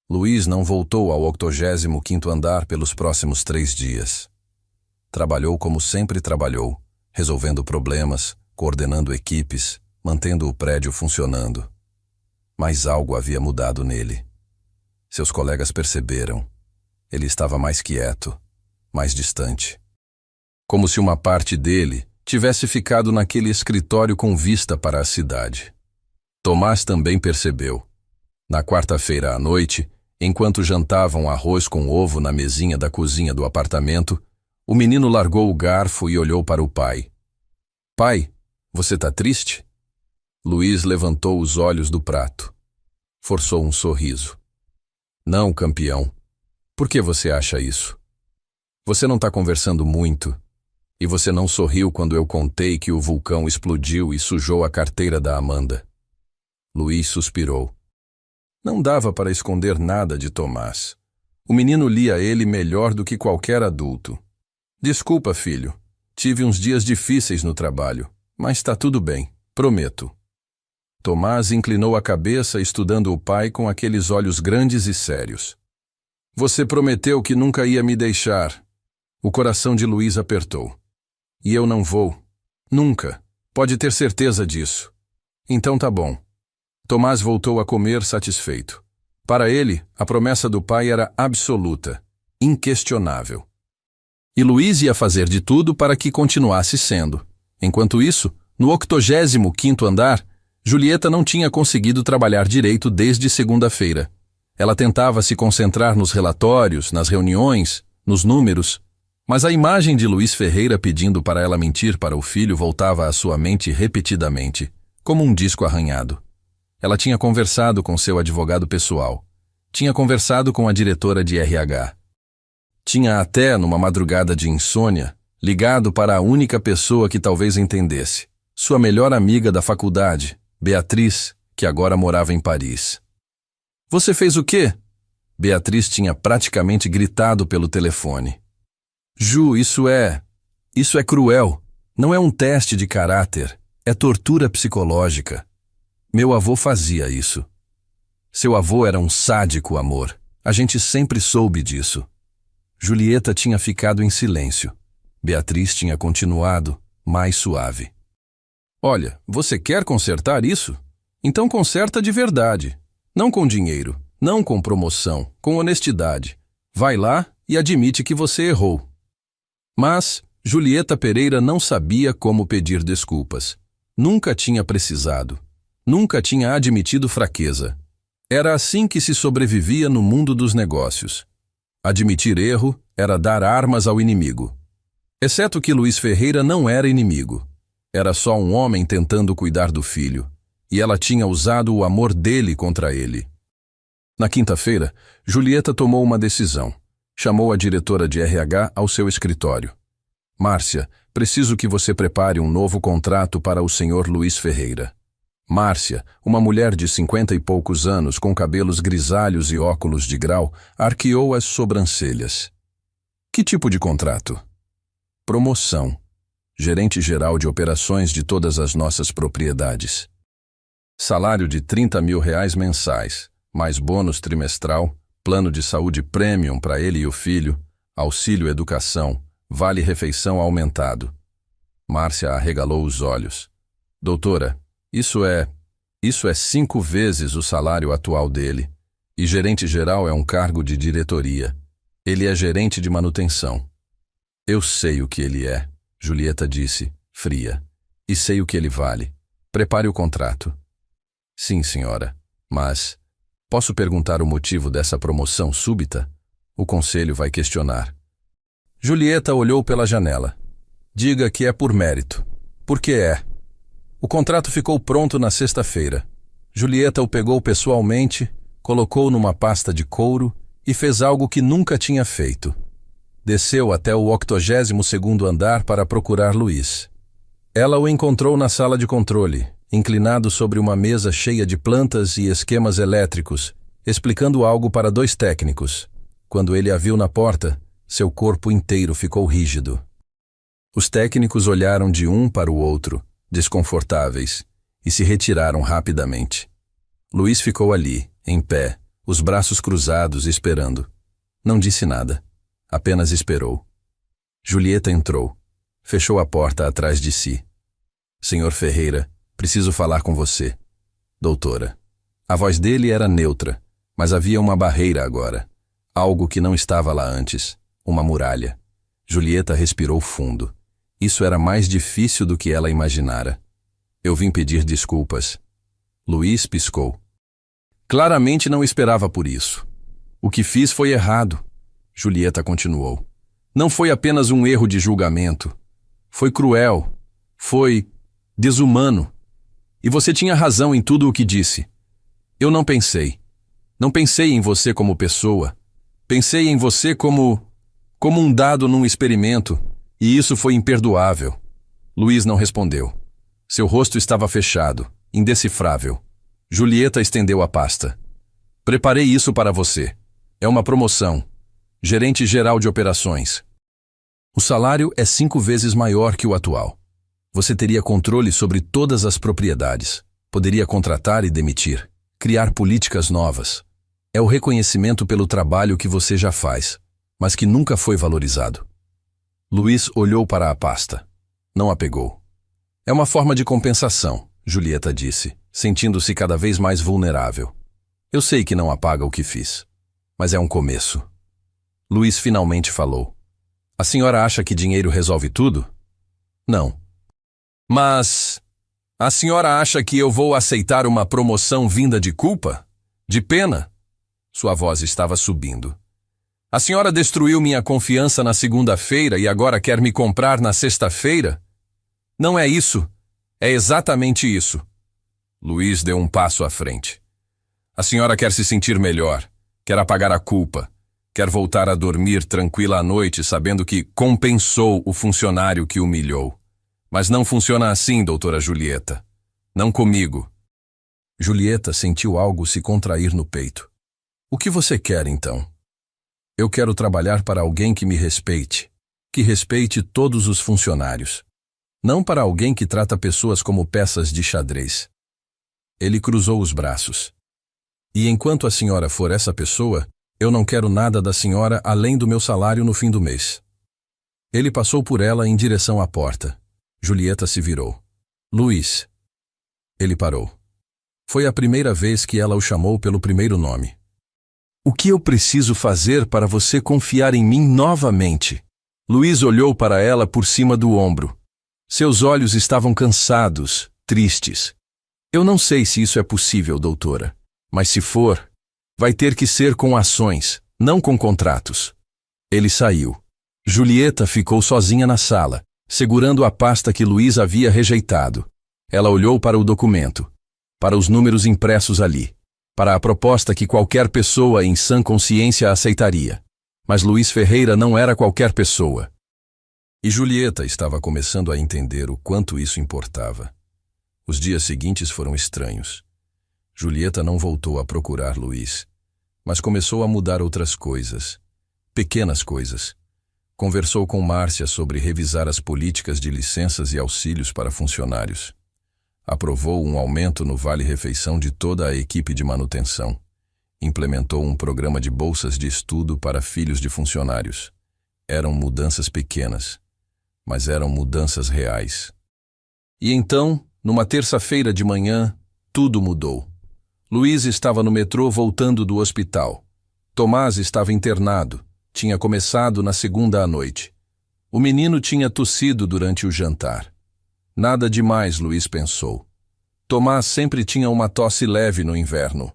Luís não voltou ao 85º andar pelos próximos 3 dias. Trabalhou como sempre trabalhou, resolvendo problemas, coordenando equipes, mantendo o prédio funcionando. Mas algo havia mudado nele. Seus colegas perceberam. Ele estava mais quieto, mais distante. Como se uma parte dele tivesse ficado naquele escritório com vista para a cidade. Tomás também percebeu. Na quarta-feira à noite, enquanto jantavam arroz com ovo na mesinha da cozinha do apartamento, o menino largou o garfo e olhou para o pai. Pai, você tá triste? Luiz levantou os olhos do prato. Forçou um sorriso. Não, campeão. Por que você acha isso? Você não tá conversando muito. E você não sorriu quando eu contei que o vulcão explodiu e sujou a carteira da Amanda. Luiz suspirou. Não dava para esconder nada de Tomás. O menino lia ele melhor do que qualquer adulto. Desculpa, filho. Tive uns dias difíceis no trabalho, mas tá tudo bem, prometo. Tomás inclinou a cabeça estudando o pai com aqueles olhos grandes e sérios. Você prometeu que nunca ia me deixar. O coração de Luiz apertou. E eu não vou. Nunca. Pode ter certeza disso. Então tá bom. Tomás voltou a comer satisfeito. Para ele, a promessa do pai era absoluta, inquestionável. E Luiz ia fazer de tudo para que continuasse sendo. Enquanto isso, no 85º andar, Julieta não tinha conseguido trabalhar direito desde segunda-feira. Ela tentava se concentrar nos relatórios, nas reuniões, nos números, mas a imagem de Luiz Ferreira pedindo para ela mentir para o filho voltava à sua mente repetidamente, como um disco arranhado. Ela tinha conversado com seu advogado pessoal. Tinha conversado com a diretora de RH. Tinha até, numa madrugada de insônia, ligado para a única pessoa que talvez entendesse, sua melhor amiga da faculdade, Beatriz, que agora morava em Paris. Você fez o quê? Beatriz tinha praticamente gritado pelo telefone. Ju, isso é cruel. Não é um teste de caráter, é tortura psicológica. Meu avô fazia isso. Seu avô era um sádico, amor. A gente sempre soube disso. Julieta tinha ficado em silêncio. Beatriz tinha continuado, mais suave. Olha, você quer consertar isso? Então conserta de verdade. Não com dinheiro, não com promoção, com honestidade. Vai lá e admite que você errou. Mas Julieta Pereira não sabia como pedir desculpas. Nunca tinha precisado. Nunca tinha admitido fraqueza. Era assim que se sobrevivia no mundo dos negócios. Admitir erro era dar armas ao inimigo. Exceto que Luiz Ferreira não era inimigo. Era só um homem tentando cuidar do filho. E ela tinha usado o amor dele contra ele. Na quinta-feira, Julieta tomou uma decisão. Chamou a diretora de RH ao seu escritório. Márcia, preciso que você prepare um novo contrato para o senhor Luiz Ferreira. Márcia, uma mulher de 50 e poucos anos com cabelos grisalhos e óculos de grau, arqueou as sobrancelhas. Que tipo de contrato? Promoção. Gerente-geral de operações de todas as nossas propriedades. Salário de R$30 mil mensais, mais bônus trimestral, plano de saúde premium para ele e o filho, auxílio educação, vale-refeição aumentado. Márcia arregalou os olhos. Doutora, Isso é 5 vezes o salário atual dele. E gerente-geral é um cargo de diretoria. Ele é gerente de manutenção. Eu sei o que ele é, Julieta disse, fria. E sei o que ele vale. Prepare o contrato. Sim, senhora. Mas, posso perguntar o motivo dessa promoção súbita? O conselho vai questionar. Julieta olhou pela janela. Diga que é por mérito. Porque é. O contrato ficou pronto na sexta-feira. Julieta o pegou pessoalmente, colocou numa pasta de couro e fez algo que nunca tinha feito. Desceu até o 82º andar para procurar Luiz. Ela o encontrou na sala de controle, inclinado sobre uma mesa cheia de plantas e esquemas elétricos, explicando algo para 2 técnicos. Quando ele a viu na porta, seu corpo inteiro ficou rígido. Os técnicos olharam de um para o outro, desconfortáveis, e se retiraram rapidamente. Luiz ficou ali, em pé, os braços cruzados, esperando. Não disse nada. Apenas esperou. Julieta entrou. Fechou a porta atrás de si. Senhor Ferreira, preciso falar com você. Doutora. A voz dele era neutra, mas havia uma barreira agora. Algo que não estava lá antes. Uma muralha. Julieta respirou fundo. Isso era mais difícil do que ela imaginara. Eu vim pedir desculpas. Luiz piscou. Claramente não esperava por isso. O que fiz foi errado. Julieta continuou. Não foi apenas um erro de julgamento. Foi cruel. Foi desumano. E você tinha razão em tudo o que disse. Eu não pensei. Não pensei em você como pessoa. Pensei em você como um dado num experimento, e isso foi imperdoável. Luiz não respondeu. Seu rosto estava fechado, indecifrável. Julieta estendeu a pasta. Preparei isso para você. É uma promoção. Gerente geral de operações. O salário é 5 vezes maior que o atual. Você teria controle sobre todas as propriedades. Poderia contratar e demitir. Criar políticas novas. É o reconhecimento pelo trabalho que você já faz, mas que nunca foi valorizado. Luiz olhou para a pasta. Não a pegou. É uma forma de compensação, Julieta disse, sentindo-se cada vez mais vulnerável. Eu sei que não apaga o que fiz, mas é um começo. Luiz finalmente falou. A senhora acha que dinheiro resolve tudo? Não. Mas a senhora acha que eu vou aceitar uma promoção vinda de culpa? De pena? Sua voz estava subindo. A senhora destruiu minha confiança na segunda-feira e agora quer me comprar na sexta-feira? Não é isso. É exatamente isso. Luiz deu um passo à frente. A senhora quer se sentir melhor, quer apagar a culpa, quer voltar a dormir tranquila à noite sabendo que compensou o funcionário que humilhou. Mas não funciona assim, doutora Julieta. Não comigo. Julieta sentiu algo se contrair no peito. O que você quer, então? Eu quero trabalhar para alguém que me respeite, que respeite todos os funcionários. Não para alguém que trata pessoas como peças de xadrez. Ele cruzou os braços. E enquanto a senhora for essa pessoa, eu não quero nada da senhora além do meu salário no fim do mês. Ele passou por ela em direção à porta. Julieta se virou. Luiz. Ele parou. Foi a primeira vez que ela o chamou pelo primeiro nome. O que eu preciso fazer para você confiar em mim novamente? Luiz olhou para ela por cima do ombro. Seus olhos estavam cansados, tristes. Eu não sei se isso é possível, doutora. Mas se for, vai ter que ser com ações, não com contratos. Ele saiu. Julieta ficou sozinha na sala, segurando a pasta que Luiz havia rejeitado. Ela olhou para o documento, para os números impressos ali, para a proposta que qualquer pessoa em sã consciência aceitaria. Mas Luiz Ferreira não era qualquer pessoa. E Julieta estava começando a entender o quanto isso importava. Os dias seguintes foram estranhos. Julieta não voltou a procurar Luiz, mas começou a mudar outras coisas, pequenas coisas. Conversou com Márcia sobre revisar as políticas de licenças e auxílios para funcionários. Aprovou um aumento no vale-refeição de toda a equipe de manutenção. Implementou um programa de bolsas de estudo para filhos de funcionários. Eram mudanças pequenas, mas eram mudanças reais. E então, numa terça-feira de manhã, tudo mudou. Luiz estava no metrô voltando do hospital. Tomás estava internado. Tinha começado na segunda à noite. O menino tinha tossido durante o jantar. Nada demais, Luiz pensou. Tomás sempre tinha uma tosse leve no inverno.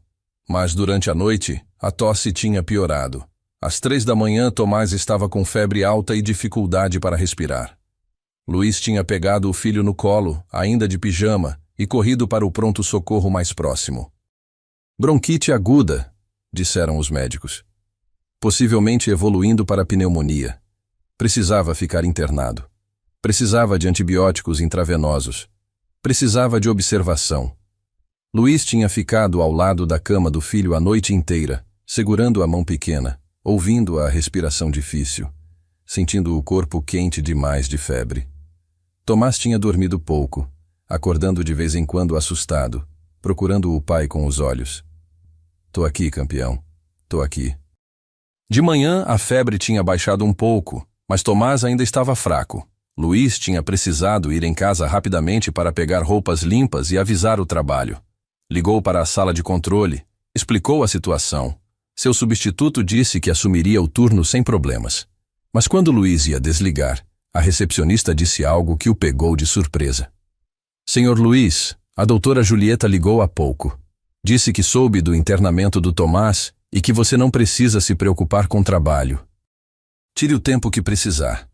Mas durante a noite, a tosse tinha piorado. Às 3 da manhã, Tomás estava com febre alta e dificuldade para respirar. Luiz tinha pegado o filho no colo, ainda de pijama, e corrido para o pronto-socorro mais próximo. Bronquite aguda, disseram os médicos. Possivelmente evoluindo para pneumonia. Precisava ficar internado. Precisava de antibióticos intravenosos. Precisava de observação. Luiz tinha ficado ao lado da cama do filho a noite inteira, segurando a mão pequena, ouvindo a respiração difícil, sentindo o corpo quente demais de febre. Tomás tinha dormido pouco, acordando de vez em quando assustado, procurando o pai com os olhos. Tô aqui, campeão. Tô aqui. De manhã, a febre tinha baixado um pouco, Mas Tomás ainda estava fraco. Luiz tinha precisado ir em casa rapidamente para pegar roupas limpas e avisar o trabalho. Ligou para a sala de controle, explicou a situação. Seu substituto disse que assumiria o turno sem problemas. Mas quando Luiz ia desligar, a recepcionista disse algo que o pegou de surpresa. Senhor Luiz, a doutora Julieta ligou há pouco. Disse que soube do internamento do Tomás e que você não precisa se preocupar com o trabalho. Tire o tempo que precisar.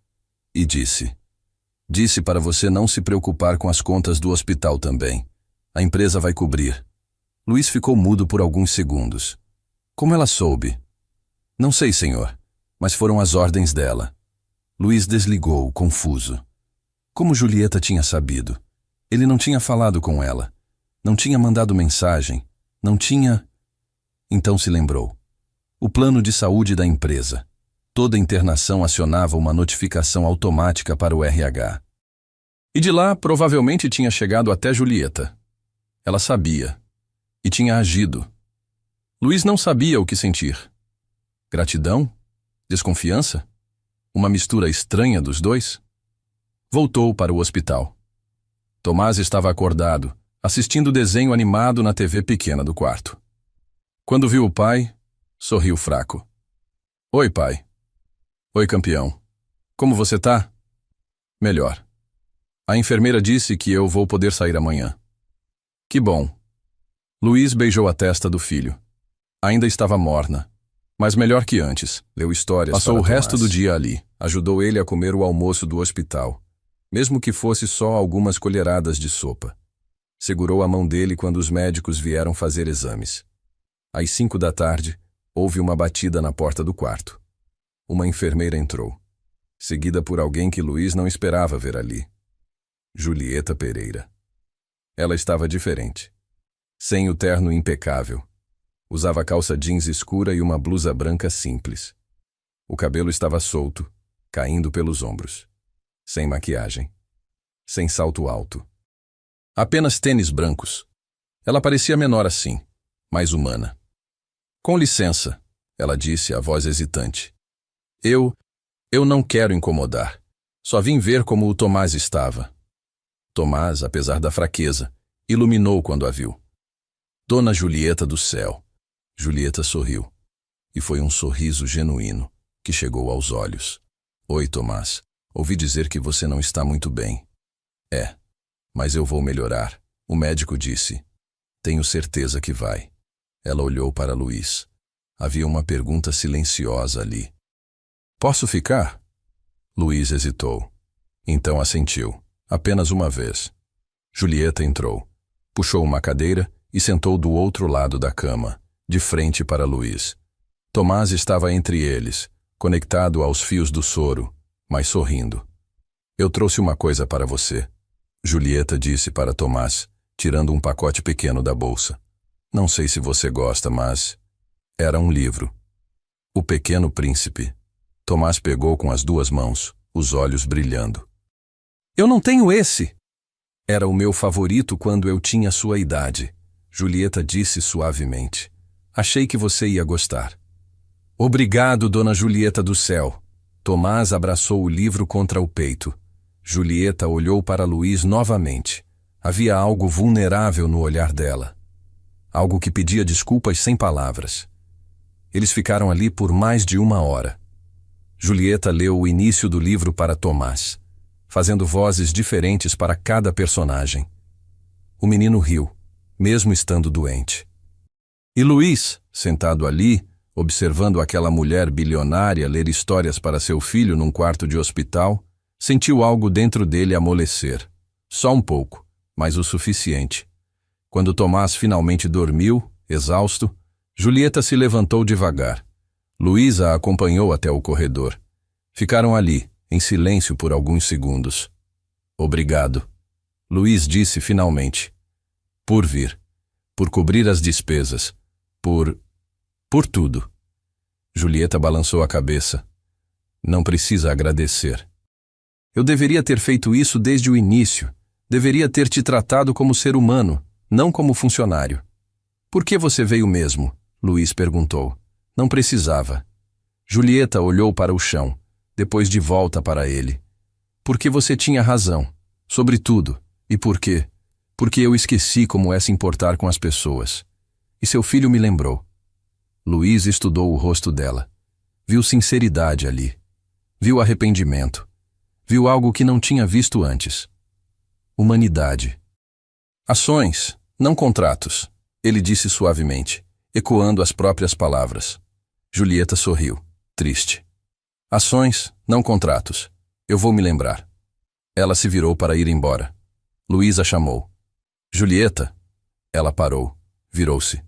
E disse para você não se preocupar com as contas do hospital também. A empresa vai cobrir. Luiz ficou mudo por alguns segundos. Como ela soube? Não sei, senhor, mas foram as ordens dela. Luiz desligou, confuso. Como Julieta tinha sabido? Ele não tinha falado com ela. Não tinha mandado mensagem. Não tinha... Então se lembrou. O plano de saúde da empresa. Toda internação acionava uma notificação automática para o RH. E de lá, provavelmente tinha chegado até Julieta. Ela sabia. E tinha agido. Luiz não sabia o que sentir. Gratidão? Desconfiança? Uma mistura estranha dos dois? Voltou para o hospital. Tomás estava acordado, assistindo desenho animado na TV pequena do quarto. Quando viu o pai, sorriu fraco. Oi, pai. Oi, campeão. Como você tá? Melhor. A enfermeira disse que eu vou poder sair amanhã. Que bom. Luiz beijou a testa do filho. Ainda estava morna, mas melhor que antes. Leu histórias. Passou o resto do dia ali. Ajudou ele a comer o almoço do hospital, mesmo que fosse só algumas colheradas de sopa. Segurou a mão dele quando os médicos vieram fazer exames. Às 5 da tarde, houve uma batida na porta do quarto. Uma enfermeira entrou, seguida por alguém que Luiz não esperava ver ali. Julieta Pereira. Ela estava diferente. Sem o terno impecável. Usava calça jeans escura e uma blusa branca simples. O cabelo estava solto, caindo pelos ombros. Sem maquiagem. Sem salto alto. Apenas tênis brancos. Ela parecia menor assim, mais humana. Com licença, ela disse, a voz hesitante. Eu não quero incomodar. Só vim ver como o Tomás estava. Tomás, apesar da fraqueza, iluminou quando a viu. Dona Julieta do céu. Julieta sorriu. E foi um sorriso genuíno, que chegou aos olhos. Oi, Tomás. Ouvi dizer que você não está muito bem. É, mas eu vou melhorar, o médico disse. Tenho certeza que vai. Ela olhou para Luiz. Havia uma pergunta silenciosa ali. Posso ficar? Luiz hesitou. Então assentiu, apenas uma vez. Julieta entrou, puxou uma cadeira e sentou do outro lado da cama, de frente para Luiz. Tomás estava entre eles, conectado aos fios do soro, mas sorrindo. Eu trouxe uma coisa para você, Julieta disse para Tomás, tirando um pacote pequeno da bolsa. Não sei se você gosta, mas... Era um livro. O Pequeno Príncipe. Tomás pegou com as 2 mãos, os olhos brilhando. Eu não tenho esse! Era o meu favorito quando eu tinha sua idade, Julieta disse suavemente. Achei que você ia gostar. Obrigado, dona Julieta do céu. Tomás abraçou o livro contra o peito. Julieta olhou para Luiz novamente. Havia algo vulnerável no olhar dela. Algo que pedia desculpas sem palavras. Eles ficaram ali por mais de 1 hora. Julieta leu o início do livro para Tomás, fazendo vozes diferentes para cada personagem. O menino riu, mesmo estando doente. E Luiz, sentado ali, observando aquela mulher bilionária ler histórias para seu filho num quarto de hospital, sentiu algo dentro dele amolecer. Só um pouco, mas o suficiente. Quando Tomás finalmente dormiu, exausto, Julieta se levantou devagar. Luiz a acompanhou até o corredor. Ficaram ali, em silêncio por alguns segundos. Obrigado, Luiz disse finalmente. Por vir. Por cobrir as despesas. Por tudo. Julieta balançou a cabeça. Não precisa agradecer. Eu deveria ter feito isso desde o início. Deveria ter te tratado como ser humano, não como funcionário. Por que você veio mesmo? Luiz perguntou. Não precisava. Julieta olhou para o chão. depois de volta para ele. Porque você tinha razão, sobre tudo. E por quê? Porque eu esqueci como é se importar com as pessoas. E seu filho me lembrou. Luiz estudou o rosto dela. Viu sinceridade ali. Viu arrependimento. Viu algo que não tinha visto antes. Humanidade. Ações, não contratos, ele disse suavemente, ecoando as próprias palavras. Julieta sorriu, triste. Ações, não contratos. Eu vou me lembrar. Ela se virou para ir embora. Luiz a chamou. Julieta? Ela parou, virou-se.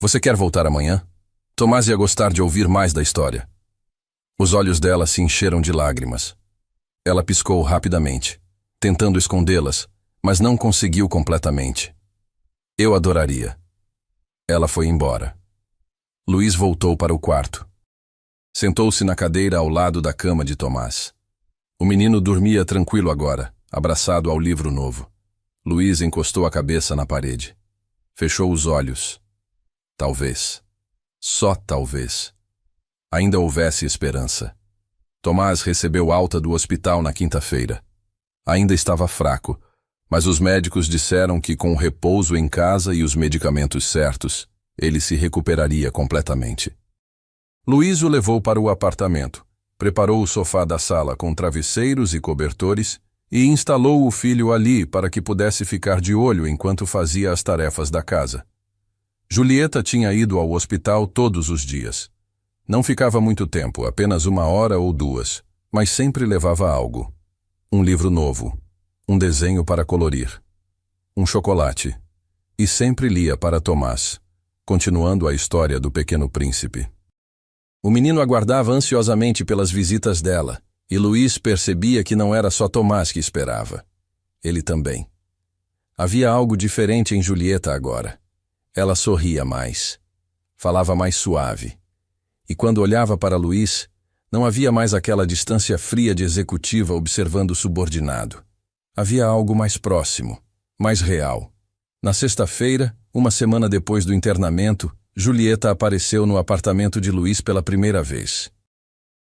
Você quer voltar amanhã? Tomás ia gostar de ouvir mais da história. Os olhos dela se encheram de lágrimas. Ela piscou rapidamente, tentando escondê-las, mas não conseguiu completamente. Eu adoraria. Ela foi embora. Luiz voltou para o quarto. Sentou-se na cadeira ao lado da cama de Tomás. O menino dormia tranquilo agora, abraçado ao livro novo. Luiz encostou a cabeça na parede. Fechou os olhos. Talvez. Só talvez. Ainda houvesse esperança. Tomás recebeu alta do hospital na quinta-feira. Ainda estava fraco, mas os médicos disseram que com o repouso em casa e os medicamentos certos, ele se recuperaria completamente. Luiz o levou para o apartamento, preparou o sofá da sala com travesseiros e cobertores e instalou o filho ali para que pudesse ficar de olho enquanto fazia as tarefas da casa. Julieta tinha ido ao hospital todos os dias. Não ficava muito tempo, apenas 1 hora ou 2, mas sempre levava algo. Um livro novo, um desenho para colorir, um chocolate, e sempre lia para Tomás, continuando a história do Pequeno Príncipe. O menino aguardava ansiosamente pelas visitas dela, e Luiz percebia que não era só Tomás que esperava. Ele também. Havia algo diferente em Julieta agora. Ela sorria mais, falava mais suave, e quando olhava para Luiz, não havia mais aquela distância fria de executiva observando o subordinado. Havia algo mais próximo, mais real. Na sexta-feira, 1 semana depois do internamento, Julieta apareceu no apartamento de Luiz pela primeira vez.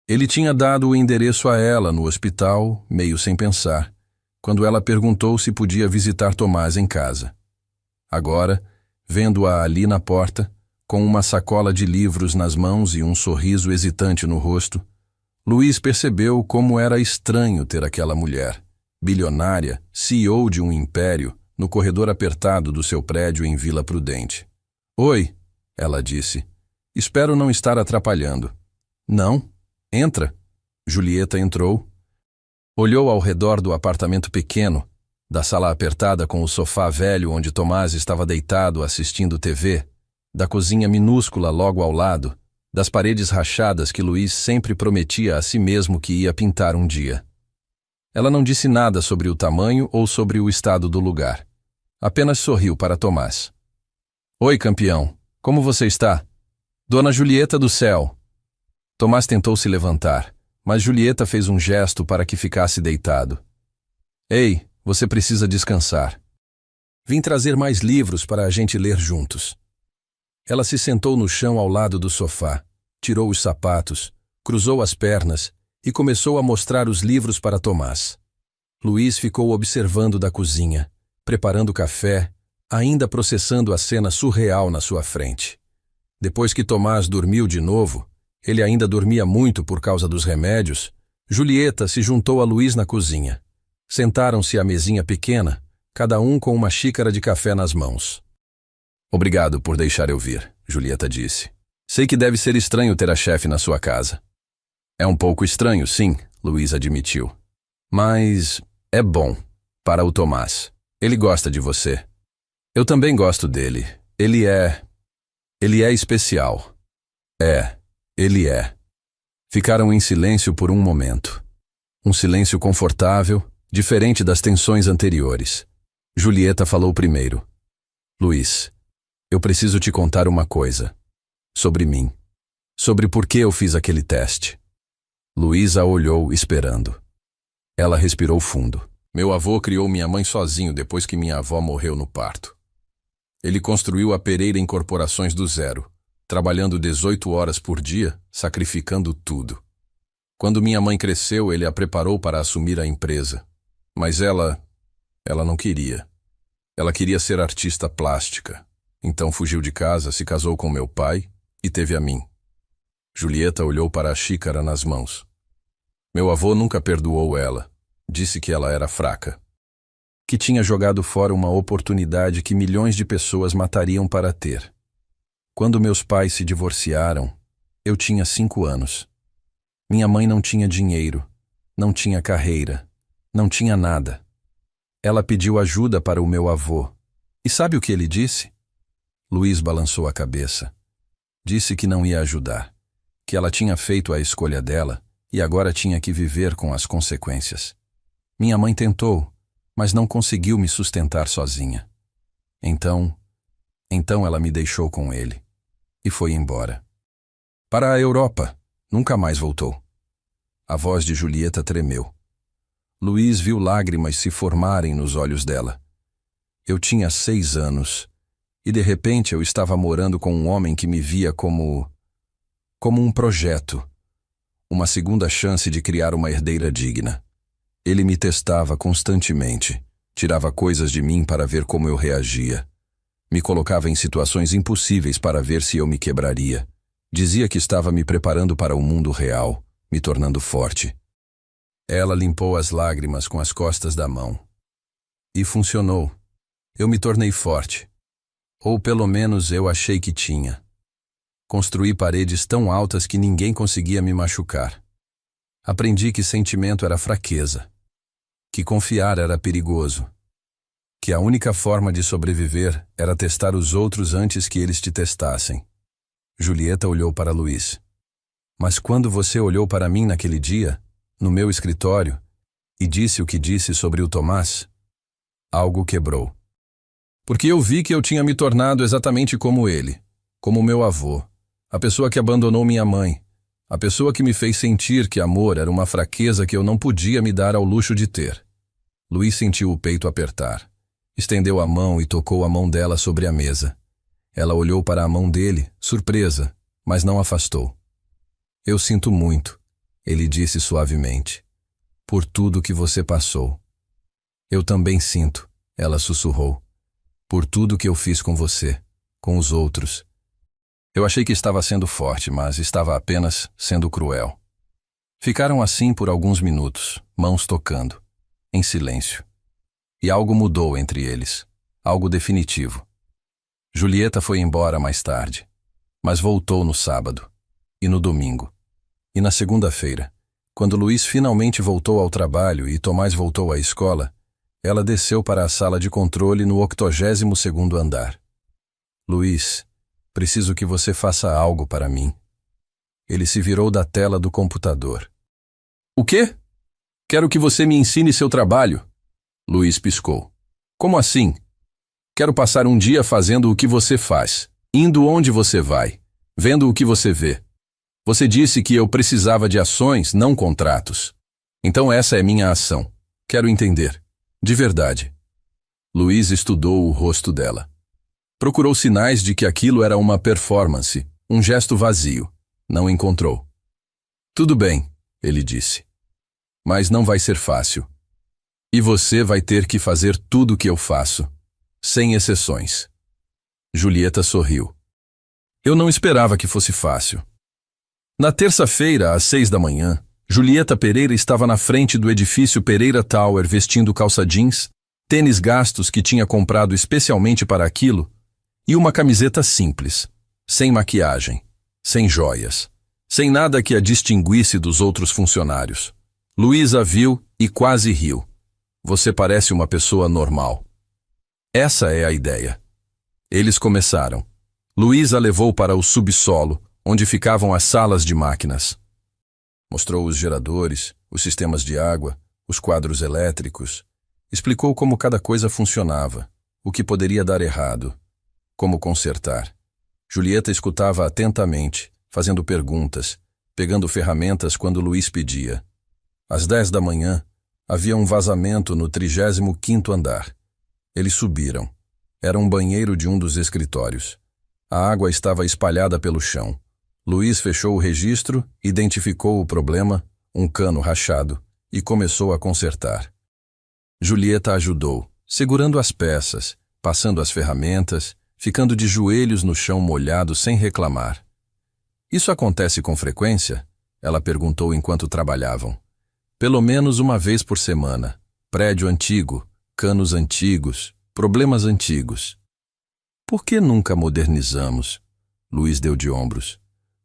Ele tinha dado o endereço a ela no hospital, meio sem pensar, quando ela perguntou se podia visitar Tomás em casa. Agora, vendo-a ali na porta, com uma sacola de livros nas mãos e um sorriso hesitante no rosto, Luiz percebeu como era estranho ter aquela mulher, bilionária, CEO de um império, no corredor apertado do seu prédio em Vila Prudente. Oi, ela disse. Espero não estar atrapalhando. Não, entra. Julieta entrou. Olhou ao redor do apartamento pequeno, da sala apertada com o sofá velho onde Tomás estava deitado assistindo TV, da cozinha minúscula logo ao lado, das paredes rachadas que Luiz sempre prometia a si mesmo que ia pintar um dia. Ela não disse nada sobre o tamanho ou sobre o estado do lugar. Apenas sorriu para Tomás. Oi, campeão. Como você está? Dona Julieta do céu. Tomás tentou se levantar, mas Julieta fez um gesto para que ficasse deitado. Ei, você precisa descansar. Vim trazer mais livros para a gente ler juntos. Ela se sentou no chão ao lado do sofá, tirou os sapatos, cruzou as pernas e começou a mostrar os livros para Tomás. Luiz ficou observando da cozinha, preparando café, ainda processando a cena surreal na sua frente. Depois que Tomás dormiu de novo, ele ainda dormia muito por causa dos remédios, Julieta se juntou a Luiz na cozinha. Sentaram-se à mesinha pequena, cada um com uma xícara de café nas mãos. Obrigado por deixar eu vir, Julieta disse. Sei que deve ser estranho ter a chefe na sua casa. É um pouco estranho, sim, Luiz admitiu. Mas é bom, para o Tomás. Ele gosta de você. Eu também gosto dele. Ele é especial. Ele é. Ficaram em silêncio por um momento. Um silêncio confortável, diferente das tensões anteriores. Julieta falou primeiro. Luiz, eu preciso te contar uma coisa. Sobre mim. Sobre por que eu fiz aquele teste. Luiz a olhou esperando. Ela respirou fundo. Meu avô criou minha mãe sozinho depois que minha avó morreu no parto. Ele construiu a Pereira Incorporações do zero, trabalhando 18 horas por dia, sacrificando tudo. Quando minha mãe cresceu, ele a preparou para assumir a empresa. Mas ela não queria. Ela queria ser artista plástica. Então fugiu de casa, se casou com meu pai e teve a mim. Julieta olhou para a xícara nas mãos. Meu avô nunca perdoou ela. Disse que ela era fraca. Que tinha jogado fora uma oportunidade que milhões de pessoas matariam para ter. Quando meus pais se divorciaram, eu tinha 5 anos. Minha mãe não tinha dinheiro, não tinha carreira, não tinha nada. Ela pediu ajuda para o meu avô. E sabe o que ele disse? Luiz balançou a cabeça. Disse que não ia ajudar, que ela tinha feito a escolha dela e agora tinha que viver com as consequências. Minha mãe tentou, mas não conseguiu me sustentar sozinha. Então ela me deixou com ele e foi embora. Para a Europa, nunca mais voltou. A voz de Julieta tremeu. Luiz viu lágrimas se formarem nos olhos dela. Eu tinha 6 anos e de repente eu estava morando com um homem que me via como um projeto, uma segunda chance de criar uma herdeira digna. Ele me testava constantemente, tirava coisas de mim para ver como eu reagia. Me colocava em situações impossíveis para ver se eu me quebraria. Dizia que estava me preparando para o mundo real, me tornando forte. Ela limpou as lágrimas com as costas da mão. E funcionou. Eu me tornei forte. Ou pelo menos eu achei que tinha. Construí paredes tão altas que ninguém conseguia me machucar. Aprendi que sentimento era fraqueza, que confiar era perigoso, que a única forma de sobreviver era testar os outros antes que eles te testassem. Julieta olhou para Luiz. Mas quando você olhou para mim naquele dia, no meu escritório, e disse o que disse sobre o Tomás, algo quebrou. Porque eu vi que eu tinha me tornado exatamente como ele, como meu avô, a pessoa que abandonou minha mãe, a pessoa que me fez sentir que amor era uma fraqueza que eu não podia me dar ao luxo de ter. Luiz sentiu o peito apertar. Estendeu a mão e tocou a mão dela sobre a mesa. Ela olhou para a mão dele, surpresa, mas não afastou. Eu sinto muito, ele disse suavemente, por tudo que você passou. Eu também sinto, ela sussurrou, por tudo que eu fiz com você, com os outros. Eu achei que estava sendo forte, mas estava apenas sendo cruel. Ficaram assim por alguns minutos, mãos tocando, em silêncio. E algo mudou entre eles, algo definitivo. Julieta foi embora mais tarde, mas voltou no sábado, e no domingo, e na segunda-feira. Quando Luiz finalmente voltou ao trabalho e Tomás voltou à escola, ela desceu para a sala de controle no 82º andar. Luiz, preciso que você faça algo para mim. Ele se virou da tela do computador. O quê? Quero que você me ensine seu trabalho. Luiz piscou. Como assim? Quero passar um dia fazendo o que você faz, indo onde você vai, vendo o que você vê. Você disse que eu precisava de ações, não contratos. Então essa é minha ação. Quero entender. De verdade. Luiz estudou o rosto dela. Procurou sinais de que aquilo era uma performance, um gesto vazio. Não encontrou. Tudo bem, ele disse. Mas não vai ser fácil. E você vai ter que fazer tudo o que eu faço, sem exceções. Julieta sorriu. Eu não esperava que fosse fácil. Na terça-feira, às 6 da manhã, Julieta Pereira estava na frente do edifício Pereira Tower vestindo calça jeans, tênis gastos que tinha comprado especialmente para aquilo e uma camiseta simples, sem maquiagem, sem joias, sem nada que a distinguisse dos outros funcionários. Luiz a viu e quase riu. Você parece uma pessoa normal. Essa é a ideia. Eles começaram. Luiz a levou para o subsolo, onde ficavam as salas de máquinas. Mostrou os geradores, os sistemas de água, os quadros elétricos. Explicou como cada coisa funcionava, o que poderia dar errado, como consertar. Julieta escutava atentamente, fazendo perguntas, pegando ferramentas quando Luiz pedia. Às 10 da manhã, havia um vazamento no 35º andar. Eles subiram. Era um banheiro de um dos escritórios. A água estava espalhada pelo chão. Luiz fechou o registro, identificou o problema, um cano rachado, e começou a consertar. Julieta ajudou, segurando as peças, passando as ferramentas, ficando de joelhos no chão molhado sem reclamar. Isso acontece com frequência? Ela perguntou enquanto trabalhavam. Pelo menos uma vez por semana. Prédio antigo, canos antigos, problemas antigos. Por que nunca modernizamos? Luiz deu de ombros.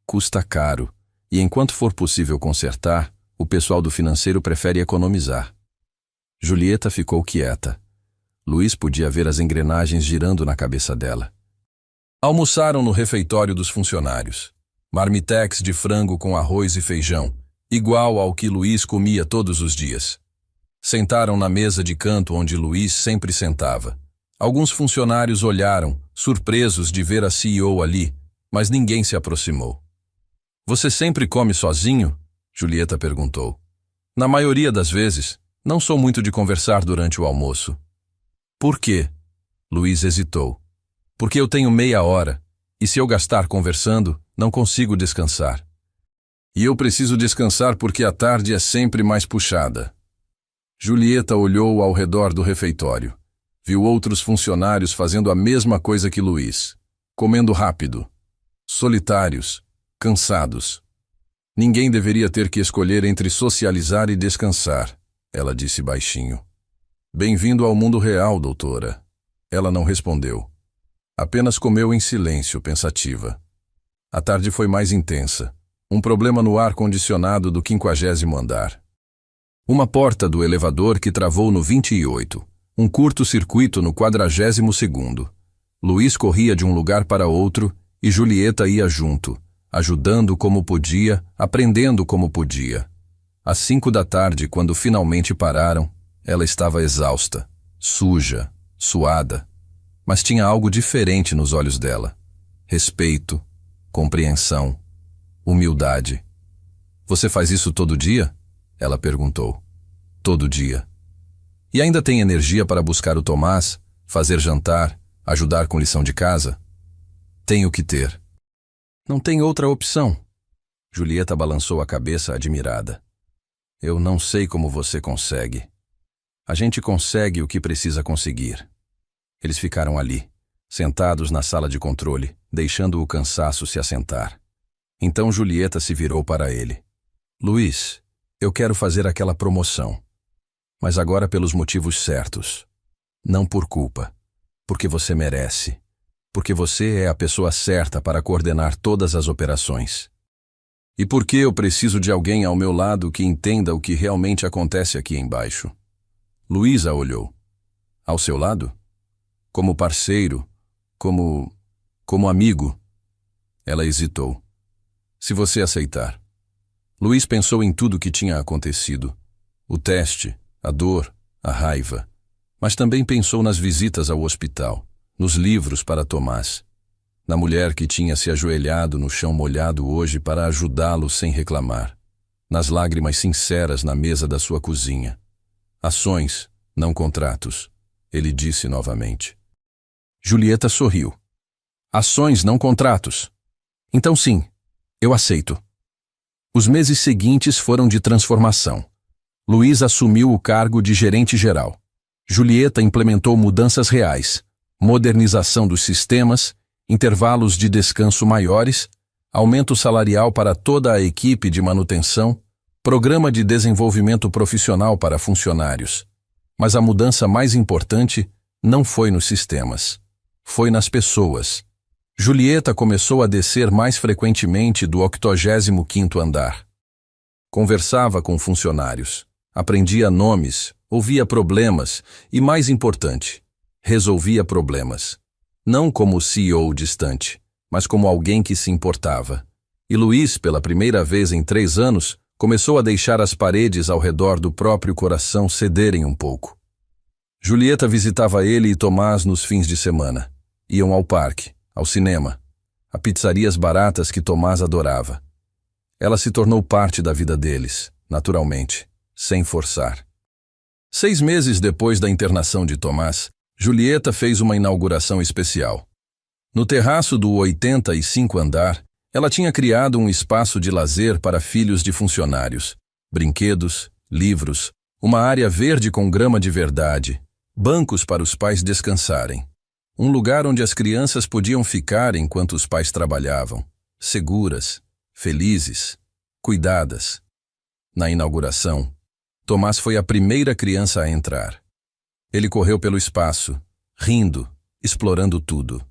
Custa caro, e enquanto for possível consertar, o pessoal do financeiro prefere economizar. Julieta ficou quieta. Luiz podia ver as engrenagens girando na cabeça dela. Almoçaram no refeitório dos funcionários. Marmitex de frango com arroz e feijão, igual ao que Luiz comia todos os dias. Sentaram na mesa de canto onde Luiz sempre sentava. Alguns funcionários olharam, surpresos de ver a CEO ali, mas ninguém se aproximou. Você sempre come sozinho? Julieta perguntou. Na maioria das vezes, não sou muito de conversar durante o almoço. Por quê? Luiz hesitou. Porque eu tenho meia hora, e se eu gastar conversando, não consigo descansar. E eu preciso descansar porque a tarde é sempre mais puxada. Julieta olhou ao redor do refeitório. Viu outros funcionários fazendo a mesma coisa que Luiz, comendo rápido, solitários, cansados. Ninguém deveria ter que escolher entre socializar e descansar, ela disse baixinho. Bem-vindo ao mundo real, doutora. Ela não respondeu. Apenas comeu em silêncio, pensativa. A tarde foi mais intensa. Um problema no ar-condicionado do 50º andar. Uma porta do elevador que travou no 28. Um curto-circuito no 42º. Luiz corria de um lugar para outro e Julieta ia junto, ajudando como podia, aprendendo como podia. Às 5 da tarde, quando finalmente pararam, ela estava exausta, suja, suada, mas tinha algo diferente nos olhos dela. Respeito, compreensão, humildade. Você faz isso todo dia? Ela perguntou. Todo dia. E ainda tem energia para buscar o Tomás, fazer jantar, ajudar com lição de casa? Tenho que ter. Não tem outra opção. Julieta balançou a cabeça admirada. Eu não sei como você consegue. A gente consegue o que precisa conseguir. Eles ficaram ali, sentados na sala de controle, deixando o cansaço se assentar. Então Julieta se virou para ele. Luiz, eu quero fazer aquela promoção. Mas agora pelos motivos certos. Não por culpa. Porque você merece. Porque você é a pessoa certa para coordenar todas as operações. E porque eu preciso de alguém ao meu lado que entenda o que realmente acontece aqui embaixo. Luiz a olhou. Ao seu lado? Como parceiro? Como amigo? Ela hesitou. Se você aceitar. Luiz pensou em tudo o que tinha acontecido. O teste, a dor, a raiva. Mas também pensou nas visitas ao hospital, nos livros para Tomás, na mulher que tinha se ajoelhado no chão molhado hoje para ajudá-lo sem reclamar, nas lágrimas sinceras na mesa da sua cozinha. Ações, não contratos, ele disse novamente. Julieta sorriu. Ações, não contratos. Então sim, eu aceito. Os meses seguintes foram de transformação. Luiz assumiu o cargo de gerente geral. Julieta implementou mudanças reais, modernização dos sistemas, intervalos de descanso maiores, aumento salarial para toda a equipe de manutenção, programa de desenvolvimento profissional para funcionários. Mas a mudança mais importante não foi nos sistemas. Foi nas pessoas. Julieta começou a descer mais frequentemente do 85º andar. Conversava com funcionários, aprendia nomes, ouvia problemas e, mais importante, resolvia problemas. Não como CEO distante, mas como alguém que se importava. E Luiz, pela primeira vez em 3 anos, começou a deixar as paredes ao redor do próprio coração cederem um pouco. Julieta visitava ele e Tomás nos fins de semana. Iam ao parque, ao cinema, a pizzarias baratas que Tomás adorava. Ela se tornou parte da vida deles, naturalmente, sem forçar. 6 meses depois da internação de Tomás, Julieta fez uma inauguração especial. No terraço do 85º andar, ela tinha criado um espaço de lazer para filhos de funcionários, brinquedos, livros, uma área verde com grama de verdade, bancos para os pais descansarem. Um lugar onde as crianças podiam ficar enquanto os pais trabalhavam, seguras, felizes, cuidadas. Na inauguração, Tomás foi a primeira criança a entrar. Ele correu pelo espaço, rindo, explorando tudo.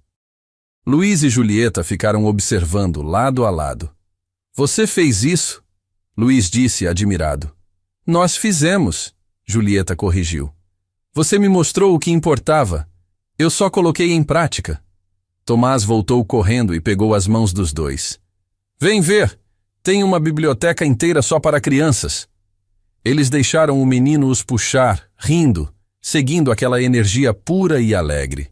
Luiz e Julieta ficaram observando lado a lado. Você fez isso? Luiz disse, admirado. Nós fizemos, Julieta corrigiu. Você me mostrou o que importava. Eu só coloquei em prática. Tomás voltou correndo e pegou as mãos dos dois. Vem ver! Tem uma biblioteca inteira só para crianças. Eles deixaram o menino os puxar, rindo, seguindo aquela energia pura e alegre.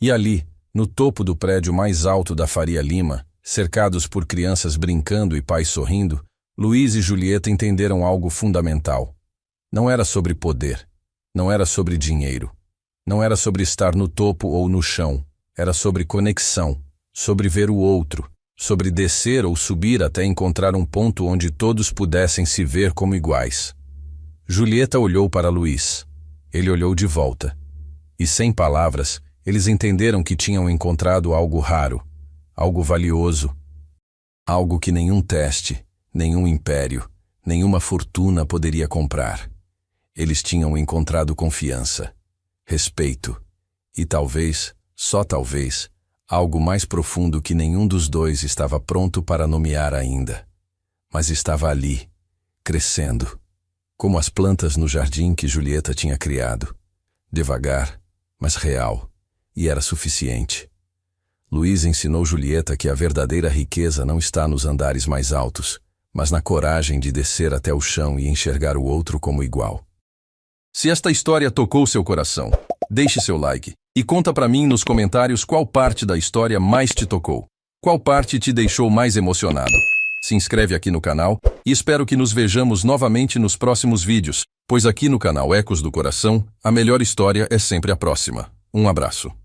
E ali, no topo do prédio mais alto da Faria Lima, cercados por crianças brincando e pais sorrindo, Luiz e Julieta entenderam algo fundamental. Não era sobre poder, não era sobre dinheiro, não era sobre estar no topo ou no chão, era sobre conexão, sobre ver o outro, sobre descer ou subir até encontrar um ponto onde todos pudessem se ver como iguais. Julieta olhou para Luiz. Ele olhou de volta. E sem palavras, eles entenderam que tinham encontrado algo raro, algo valioso, algo que nenhum teste, nenhum império, nenhuma fortuna poderia comprar. Eles tinham encontrado confiança, respeito e talvez, só talvez, algo mais profundo que nenhum dos dois estava pronto para nomear ainda. Mas estava ali, crescendo, como as plantas no jardim que Julieta tinha criado. Devagar, mas real, e era suficiente. Luiz ensinou Julieta que a verdadeira riqueza não está nos andares mais altos, mas na coragem de descer até o chão e enxergar o outro como igual. Se esta história tocou seu coração, deixe seu like e conta pra mim nos comentários qual parte da história mais te tocou, qual parte te deixou mais emocionado. Se inscreve aqui no canal e espero que nos vejamos novamente nos próximos vídeos, pois aqui no canal Ecos do Coração, a melhor história é sempre a próxima. Um abraço.